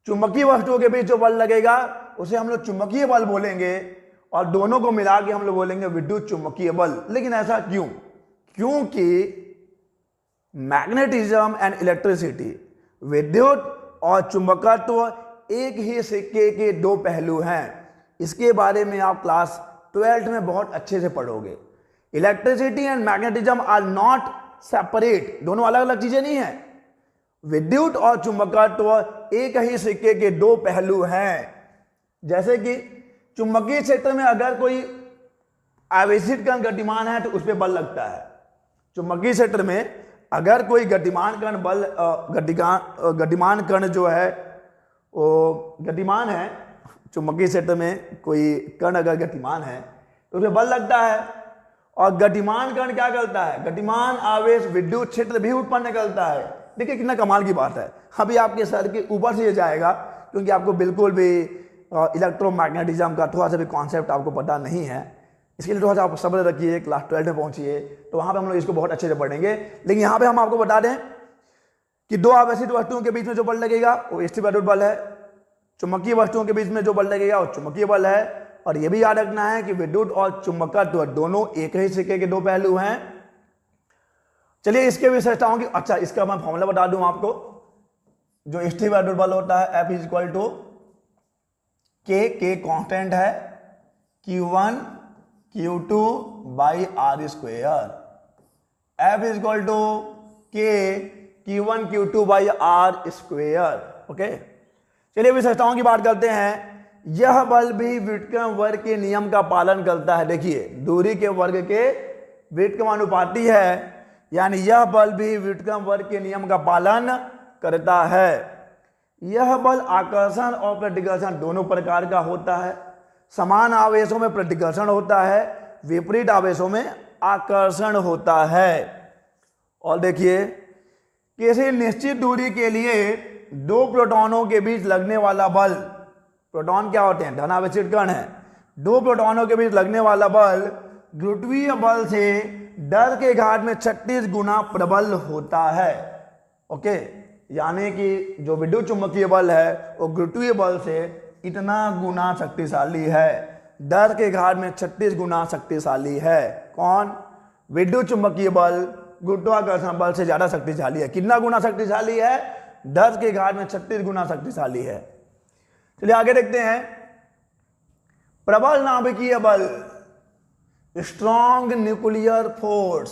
चुंबकीय वस्तुओं के बीच जो बल लगेगा उसे हम लोग चुंबकीय बल बोलेंगे, और दोनों को मिला के हम लोग बोलेंगे विद्युत चुंबकीय बल। लेकिन ऐसा क्यों? क्योंकि मैग्नेटिज्म एंड इलेक्ट्रिसिटी, विद्युत और चुंबकत्व एक ही सिक्के के दो पहलू हैं। इसके बारे में आप क्लास 12th में बहुत अच्छे से पढ़ोगे। Electricity and magnetism are not separate, दोनों अलग अलग चीजें नहीं है। विद्युत और चुंबकत्व एक ही सिक्के के दो पहलू हैं। जैसे कि चुंबकीय क्षेत्र में अगर कोई आवेशित कण गतिमान है तो उस पर बल लगता है। चुंबकीय क्षेत्र में अगर कोई गतिमान कण बल गतिमान कण जो है वो गतिमान है, चुंबकीय क्षेत्र में कोई कण अगर गतिमान है तो उस पर बल लगता है। और गतिमान कण क्या करता है? गतिमान आवेश विद्युत क्षेत्र भी उत्पन्न करता है। देखिए कितना कमाल की बात है। अभी आपके सर के ऊपर से ये जाएगा क्योंकि आपको बिल्कुल भी इलेक्ट्रोमैग्नेटिज्म का थोड़ा सा भी कॉन्सेप्ट आपको पता नहीं है। इसके लिए थोड़ा सा आप सब्र रखिए, क्लास 12 में पहुंचिए तो वहां पे हम लोग इसको बहुत अच्छे से पढ़ेंगे। लेकिन यहाँ पे हम आपको बता दें कि दो आवेशित वस्तुओं के बीच में जो बल लगेगा वो स्थिर वैद्युत बल है। चुंबकीय वस्तुओं के बीच में जो बल लगेगा वो चुंबकीय बल है। और यह भी याद रखना है कि विद्युत और चुंबकत्व दोनों एक ही सिक्के के दो पहलू हैं। चलिए इसके विशेषताओं की, अच्छा इसका मैं फॉर्मूला बता दूं आपको। जो स्थिर वैद्युत बल होता है F is equal to k constant है, Q1 Q2 by r square. F is equal to k Q1 Q2 by r square. Okay, चलिए विशेषताओं की बात करते हैं। यह बल भी व्हिटकम वर्ग के नियम का पालन करता है। देखिए दूरी के वर्ग के व्युत्क्रमानुपाती है, यानी यह बल भी व्युत्क्रम वर्ग के नियम का पालन करता है। यह बल आकर्षण और प्रतिकर्षण दोनों प्रकार का होता है। समान आवेशों में प्रतिकर्षण होता है, विपरीत आवेशों में आकर्षण होता है। और देखिए किसी निश्चित दूरी के लिए दो प्रोटॉनों के बीच लगने वाला बल, प्रोटॉन क्या होते हैं? धन आवेशित कण है। दो प्रोटॉनों के बीच लगने वाला बल गुरुत्वीय बल से दर के घात में 36 गुना प्रबल होता है। ओके, यानी कि जो विद्युत चुंबकीय बल है वो गुरुत्वीय बल से इतना गुना शक्तिशाली है, दर के घात में 36 गुना शक्तिशाली है। कौन? विद्युत चुंबकीय बल गुरुत्वाकर्षण बल से ज्यादा शक्तिशाली है। कितना गुना शक्तिशाली है? 10 के घात में 36 गुना शक्तिशाली है। चलिए आगे देखते हैं। प्रबल नाभिकीय बल, strong nuclear force.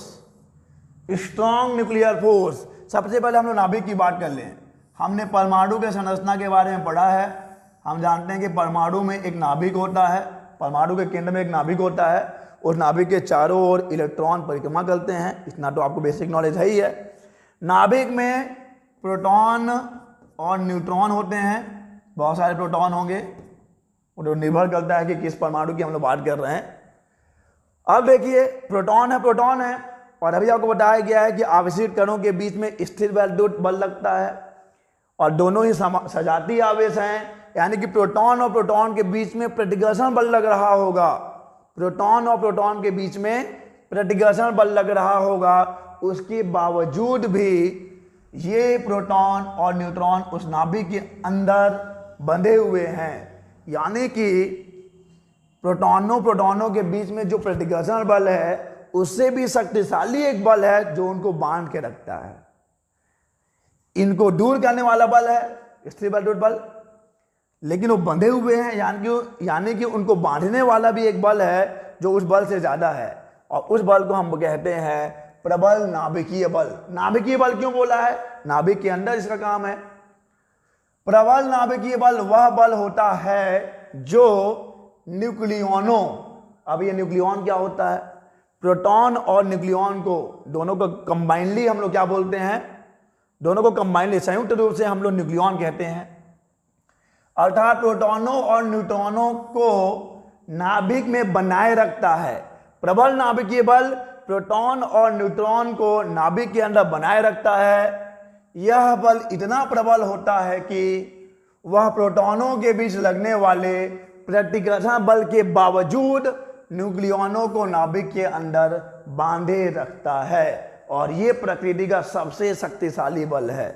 Strong nuclear force, सबसे पहले हम लोग नाभिक की बात कर लें। हमने परमाणु के संरचना के बारे में पढ़ा है। हम जानते हैं कि परमाणु में एक नाभिक होता है, परमाणु के केंद्र में एक नाभिक होता है। उस नाभिक के चारों ओर इलेक्ट्रॉन परिक्रमा करते हैं, इतना तो आपको बेसिक नॉलेज है ही है। नाभिक में प्रोटॉन और न्यूट्रॉन होते हैं, बहुत सारे प्रोटॉन होंगे, वो निर्भर करता है कि किस परमाणु की हम लोग बात कर रहे हैं। अब देखिए प्रोटॉन है, और अभी आपको बताया गया है कि आवेशित कणों के बीच में स्थिर वैद्युत बल लगता है, और दोनों ही सजातीय आवेश हैं, यानी कि प्रोटॉन और प्रोटॉन के बीच में प्रतिकर्षण बल लग रहा होगा। प्रोटॉन और प्रोटॉन के बीच में प्रतिकर्षण बल लग रहा होगा, उसके बावजूद भी ये प्रोटॉन और न्यूट्रॉन उस नाभिक के अंदर बंधे हुए हैं। यानी कि प्रोटॉनों के बीच में जो प्रतिकर्षण बल है उससे भी शक्तिशाली एक बल है जो उनको बांध के रखता है। इनको दूर करने वाला बल है स्थिर वैद्युत बल, लेकिन वो बंधे हुए हैं, यानी कि उनको बांधने वाला भी एक बल है जो उस बल से ज्यादा है, और उस बल को हम कहते हैं प्रबल नाभिकीय बल। नाभिकीय बल क्यों बोला है? नाभिक के अंदर इसका काम है। प्रबल नाभिकीय बल वह बल होता है जो न्यूक्लियनों, अब ये न्यूक्लियन क्या होता है? प्रोटॉन और न्यूक्लियन को दोनों को कंबाइनली हम लोग क्या बोलते हैं? दोनों को कंबाइनली संयुक्त रूप से हम लोग न्यूक्लियन कहते हैं। अर्थात प्रोटॉनों और न्यूट्रॉनों को नाभिक में बनाए रखता है। प्रबल नाभिकीय बल प्रोटॉन और न्यूट्रॉन को नाभिक के अंदर बनाए रखता है। यह बल इतना प्रबल होता है कि वह प्रोटॉनों के बीच लगने वाले प्रतिकर्षण बल के बावजूद न्यूक्लियनों को नाभिक के अंदर बांधे रखता है। और यह प्रकृति का सबसे शक्तिशाली बल है,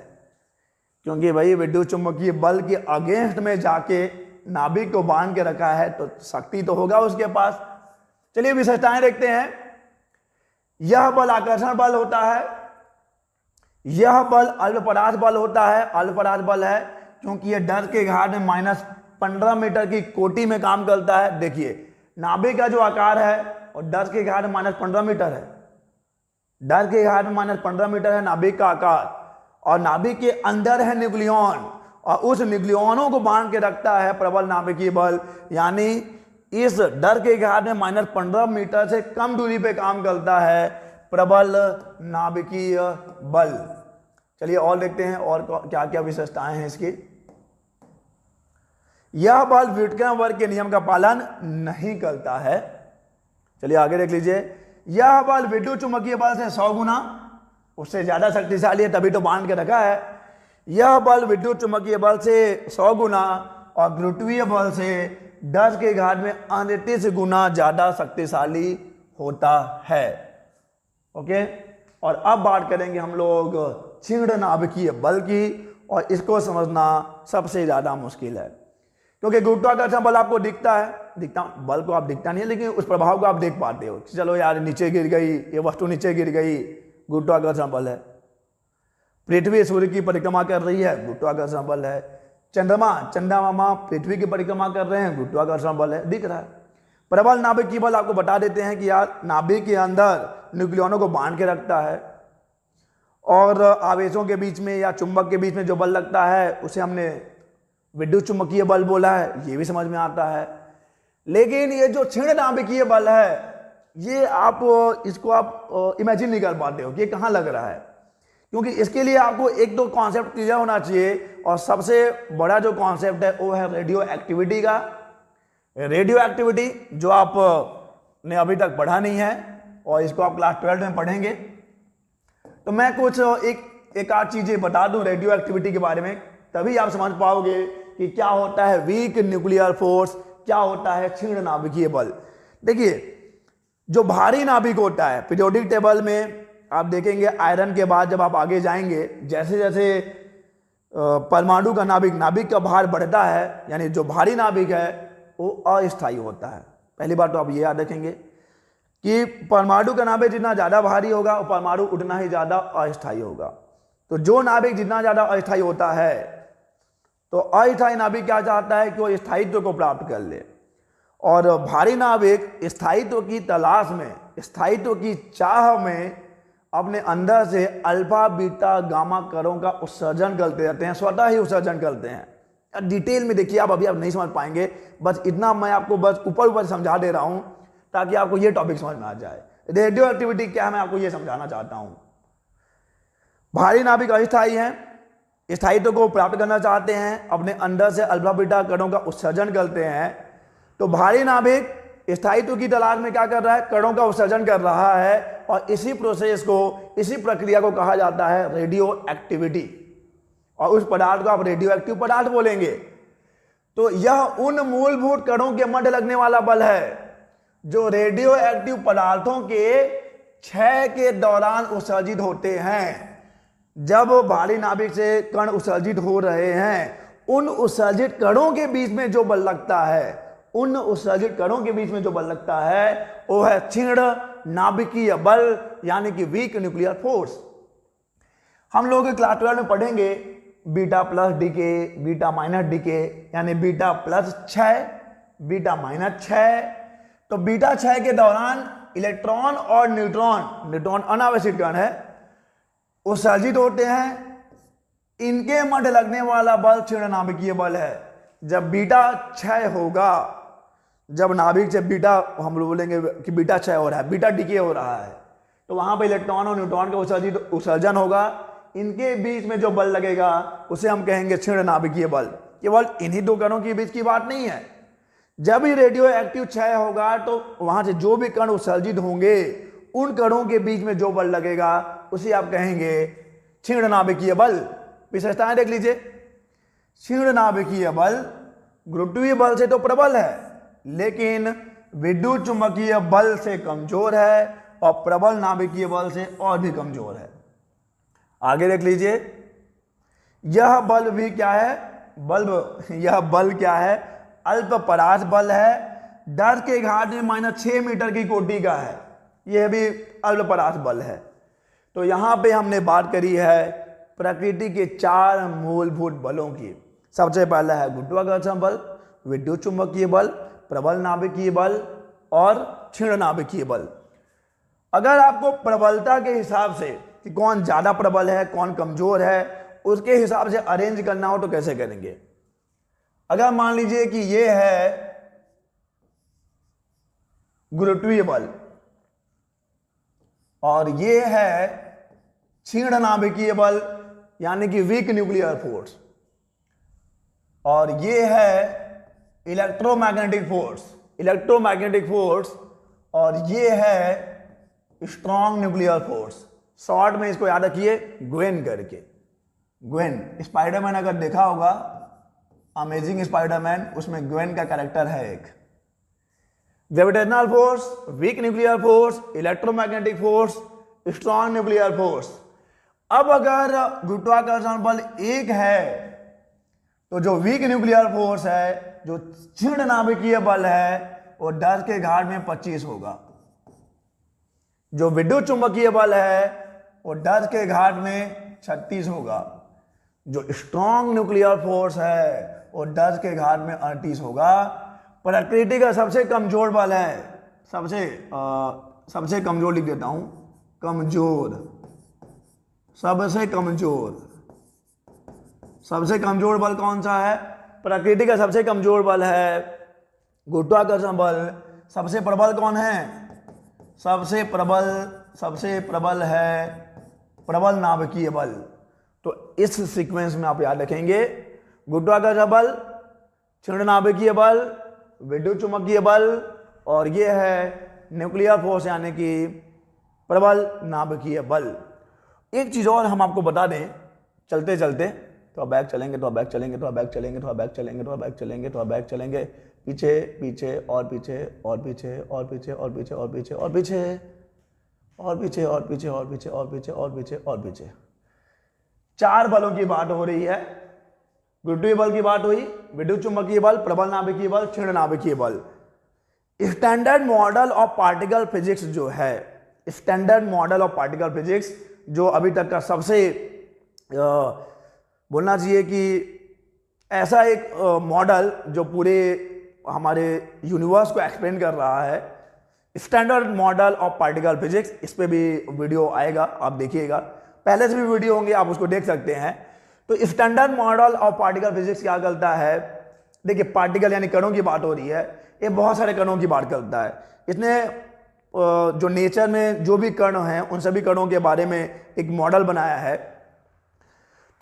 क्योंकि भाई विद्युत चुंबकीय बल के अगेंस्ट में जाके नाभिक को बांध के रखा है, तो शक्ति तो होगा उसके पास। चलिए विशेषताएं देखते हैं। यह बल आकर्षण बल होता है। यह बल अल्प पदार्थ बल होता है। अल्प पदार्थ बल है क्योंकि यह डर के घाट में -15 मीटर की कोटि में काम करता है। देखिए नाभिक का जो आकार है और डर के घाट में -15 मीटर है। डर के घाट में -15 मीटर है नाभिक का आकार, और नाभिक के अंदर है न्यूक्लियन, और उस न्यूक्लियनों को बांध के रखता है प्रबल नाभिकीय बल। यानी इस डर के घाट में -15 मीटर से कम दूरी पे काम करता है प्रबल नाभिकीय बल। चलिए और देखते हैं और क्या क्या विशेषताएं हैं इसकी। यह बल व्युत्क्रम वर्ग के नियम का पालन नहीं करता है। चलिए आगे देख लीजिए। यह बल विद्युत चुंबकीय बल से 100 गुना, उससे ज्यादा शक्तिशाली है, तभी तो बांध के रखा है। यह बल विद्युत चुंबकीय बल से 100 गुना और गुरुत्वीय बल से 10 के घात में 38 गुना ज्यादा शक्तिशाली होता है। ओके, और अब बात करेंगे हम लोग क्षीण नाभिकीय बल की, और इसको समझना सबसे ज्यादा मुश्किल है, क्योंकि गुरुत्वाकर्षण बल आपको बल को आप दिखता नहीं है, लेकिन उस प्रभाव को आप देख पाते हो। चलो यार नीचे गिर गई, ये वस्तु नीचे गिर गई, गुरुत्वाकर्षण बल है। पृथ्वी सूर्य की परिक्रमा कर रही है, गुरुत्वाकर्षण बल है। चंद्रमा पृथ्वी की परिक्रमा कर रहे हैं, गुरुत्वाकर्षण बल है, दिख रहा है। प्रबल नाभिकीय बल आपको बता देते हैं कि यार नाभिक के अंदर न्यूक्लियनों को बांध के रखता है, और आवेशों के बीच में या चुंबक के बीच में जो बल लगता है उसे हमने विद्युत चुंबकीय बल बोला है, ये भी समझ में आता है। लेकिन ये जो क्षीण नाभिकीय बल है, ये इसको आप इमेजिन नहीं कर पाते हो कि ये कहाँ लग रहा है, क्योंकि इसके लिए आपको एक दो कॉन्सेप्ट क्लियर होना चाहिए। और सबसे बड़ा जो कॉन्सेप्ट है वो है रेडियो एक्टिविटी का। रेडियो एक्टिविटी जो आपने अभी तक पढ़ा नहीं है, और इसको आप क्लास 12 में पढ़ेंगे। तो मैं कुछ एक आध चीजें बता दूं रेडियो एक्टिविटी के बारे में, तभी आप समझ पाओगे कि क्या होता है वीक न्यूक्लियर फोर्स, क्या होता है क्षीण नाभिकीय बल। देखिए जो भारी नाभिक होता है, पीरियोडिक टेबल में आप देखेंगे आयरन के बाद जब आप आगे जाएंगे, जैसे जैसे परमाणु का नाभिक का भार बढ़ता है, यानी जो भारी नाभिक है वो अस्थायी होता है। पहली बात तो आप ये याद रखेंगे कि परमाणु का नाभिक जितना ज्यादा भारी होगा, वो परमाणु उतना ही ज्यादा अस्थायी होगा। तो जो नाभिक जितना ज्यादा अस्थायी होता है, तो अस्थायी नाभिक क्या चाहता है कि वो स्थायित्व को प्राप्त कर ले, और भारी नाभिक स्थायित्व की तलाश में, स्थायित्व की चाह में अपने अंदर से अल्फा बीटा गामा कणों का उत्सर्जन करते रहते हैं, स्वतः ही उत्सर्जन करते हैं। डिटेल में देखिए, आप नहीं समझ पाएंगे, बस इतना मैं आपको बस ऊपर समझा दे रहा हूं ताकि आपको ये टॉपिक समझ में आ जाए। रेडियो एक्टिविटी क्या है मैं आपको ये समझाना चाहता हूं। भारी नाभिक अस्थायी हैं, स्थायित्व को प्राप्त करना चाहते हैं, अपने अंदर से अल्फा बीटा कणों का उत्सर्जन करते हैं। तो भारी नाभिक स्थायित्व की तलाश में क्या कर रहा है, कणों का उत्सर्जन कर रहा है, और इसी प्रोसेस को, इसी प्रक्रिया को कहा जाता है रेडियो एक्टिविटी, और उस पदार्थ को आप रेडियो एक्टिव पदार्थ बोलेंगे। तो यह उन मूलभूत कणों के मध्य लगने वाला बल है जो रेडियो एक्टिव पदार्थों के क्षय के दौरान उत्सर्जित होते हैं। जब भारी नाभिक से कण उत्सर्जित हो रहे हैं, उन उत्सर्जित कणों के बीच में जो बल लगता है, उन उत्सर्जित कणों के बीच में जो बल लगता है वो है क्षीण नाभिकीय बल, यानी कि वीक न्यूक्लियर फोर्स। हम लोग क्लास 12 में पढ़ेंगे beta plus decay, beta minus decay, यानी बीटा प्लस 6, बीटा माइनस 6। तो बीटा 6 के दौरान इलेक्ट्रॉन और न्यूट्रॉन, न्यूट्रॉन अनावश्यक कण है, उत्सर्जित होते हैं। इनके मध्य लगने वाला बल क्षीण नाभिकीय बल है। जब बीटा क्षय होगा, जब नाभिक से बीटा, हम लोग बोलेंगे कि बीटा क्षय हो रहा है, बीटा डिके हो रहा है, तो वहां पे इलेक्ट्रॉन और न्यूट्रॉन का उत्सर्जन होगा। इनके बीच में जो बल लगेगा उसे हम कहेंगे क्षीण नाभिकीय बल। केवल इन्हीं दो कणों के बीच की बात नहीं है। जब भी रेडियो एक्टिव क्षय होगा तो वहां से जो भी कण उत्सर्जित होंगे, उन कणों के बीच में जो बल लगेगा उसे आप कहेंगे क्षीण नाभिकीय बल। विशेषताएं देख लीजिए। क्षीण नाभिकीय बल गुरुत्वीय बल से तो प्रबल है, लेकिन विद्युत चुंबकीय बल से कमजोर है और प्रबल नाभिकीय बल से और भी कमजोर है। आगे देख लीजिए। यह बल भी क्या है? यह बल क्या है? अल्प परास बल है। 10 के घात में -6 मीटर की कोटि का है। यह भी अल्प परास बल है। तो यहां पे हमने बात करी है प्रकृति के 4 मूलभूत बलों की। सबसे पहला है गुरुत्वाकर्षण बल, विद्युत चुंबकीय बल, प्रबल नाभिकीय बल और क्षीण नाभिकीय बल। अगर आपको प्रबलता के हिसाब से कि कौन ज्यादा प्रबल है, कौन कमजोर है, उसके हिसाब से अरेंज करना हो तो कैसे करेंगे? अगर मान लीजिए कि यह है गुरुत्वीय बल और यह है क्षीण नाभिकीय बल यानी कि वीक न्यूक्लियर फोर्स, और यह है इलेक्ट्रोमैग्नेटिक फोर्स, और यह है स्ट्रॉन्ग न्यूक्लियर फोर्स। शॉर्ट में इसको याद रखिए ग्वेन करके। ग्वेन, स्पाइडरमैन अगर देखा होगा, अमेजिंग स्पाइडरमैन, उसमें ग्वेन का कैरेक्टर है एक। Gravitational force, weak nuclear force, electromagnetic force, strong nuclear force. अब अगर गुरुत्वाकर्षण बल 1 है तो जो वीक न्यूक्लियर फोर्स है, जो क्षीण नाभिकीय बल है, वो 10 के घात में 25 होगा। जो विद्युत चुंबकीय बल है वो 10 के घात में 36 होगा। जो स्ट्रॉन्ग न्यूक्लियर फोर्स है वो 10 के घात में 38 होगा। प्रकृति का सबसे कमजोर बल है, सबसे कमजोर लिख देता हूं, सबसे कमजोर बल कौन सा है? प्रकृति का सबसे कमजोर बल है गुरुत्वाकर्षण बल। सबसे प्रबल कौन है? सबसे प्रबल है प्रबल नाभिकीय बल। तो इस सीक्वेंस में आप याद रखेंगे गुरुत्वाकर्षण बल, क्षीण नाभिकीय बल, विद्युत चुंबकीय बल, और यह है न्यूक्लियर फोर्स यानी कि प्रबल नाभिकीय बल। एक चीज और हम आपको बता दें चलते चलते, तो बैक चलेंगे, तो बैक चलेंगे, तो बैक चलेंगे, तो बैक चलेंगे, तो बैक चलेंगे, तो बैक चलेंगे, पीछे पीछे और पीछे और पीछे और पीछे और पीछे और पीछे और पीछे और पीछे और पीछे और पीछे और पीछे और पीछे और पीछे। 4 बलों की बात हो रही है। गुरुत्वीय बल की बात हुई, विद्युत चुंबकीय बल, प्रबल नाभिकीय बल, क्षीण नाभिकीय बल। Standard model of particle physics जो है, standard model of particle physics जो अभी तक का सबसे बोलना चाहिए कि ऐसा एक मॉडल जो पूरे हमारे यूनिवर्स को एक्सप्लेन कर रहा है, standard model of particle physics. इस पे भी वीडियो आएगा, आप देखिएगा। पहले से भी वीडियो होंगे, आप उसको देख सकते हैं। तो standard model of particle physics क्या करता है? देखिए, पार्टिकल यानी कणों की बात हो रही है, ये बहुत सारे कणों की बात करता है। इसने जो नेचर में जो भी कण हैं उन सभी कणों के बारे में एक मॉडल बनाया है।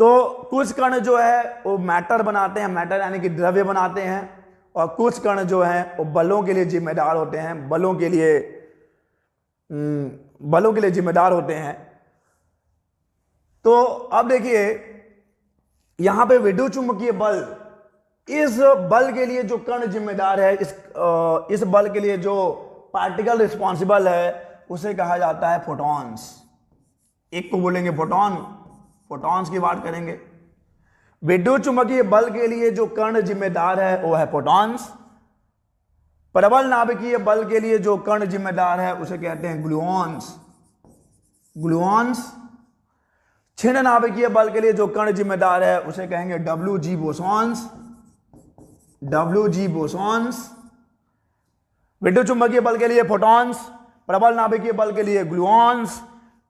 तो कुछ कण जो है वो मैटर बनाते हैं, मैटर यानी कि द्रव्य बनाते हैं, और कुछ कण जो हैं वो बलों के लिए जिम्मेदार होते हैं, बलों के लिए जिम्मेदार होते हैं। तो अब देखिए यहां पे विद्युत चुंबकीय बल, इस बल के लिए जो कण जिम्मेदार है, इस बल के लिए जो पार्टिकल रिस्पॉन्सिबल है, उसे कहा जाता है फोटॉन्स। एक को बोलेंगे फोटॉन्स की बात करेंगे। विद्युत चुंबकीय बल के लिए जो कण जिम्मेदार है वो है फोटॉन्स। प्रबल नाभिकीय बल के लिए जो कण जिम्मेदार है उसे कहते हैं ग्लूऑन्स। क्षीण नाभिकीय बल के लिए जो कण जिम्मेदार है उसे कहेंगे WG बोसॉन्स। विद्युत चुंबकीय बल के लिए फोटॉन्स, प्रबल नाभिकीय बल के लिए ग्लूऑन्स,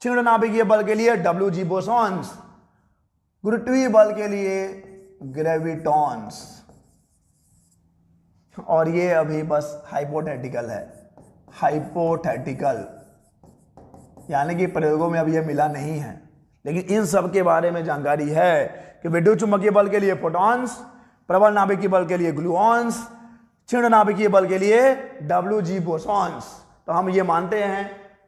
क्षीण नाभिकीय बल के लिए WG बोसॉन्स, गुरुत्वीय बल के लिए ग्रेविटॉन्स। और ये अभी बस हाइपोथेटिकल है, हाइपोथेटिकल, यानी कि प्रयोगों में अभी ये मिला नहीं है, लेकिन इन सब के बारे में जानकारी है कि विद्युत चुंबकीय बल के लिए प्रोटॉन्स, प्रबल नाभिकीय बल के लिए ग्लूऑन्स, क्षीण नाभिकीय बल के लिए WG बोसॉन्स। तो हम ये मानते हैं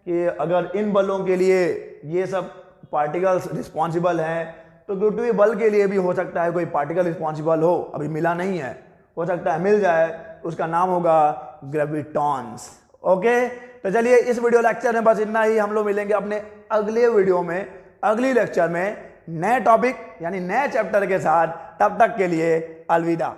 कि अगर इन बलों के लिए ये सब पार्टिकल्स रिस्पॉन्सिबल हैं, तो गुरुत्वीय बल के लिए भी हो सकता है कोई पार्टिकल रिस्पॉन्सिबल हो, अभी मिला नहीं है, हो सकता है मिल जाए, उसका नाम होगा ग्रेविटॉन्स। ओके, तो चलिए इस वीडियो लेक्चर में बस इतना ही। हम लोग मिलेंगे अपने अगले वीडियो में, अगली लेक्चर में नए टॉपिक यानी नए चैप्टर के साथ। तब तक के लिए अलविदा।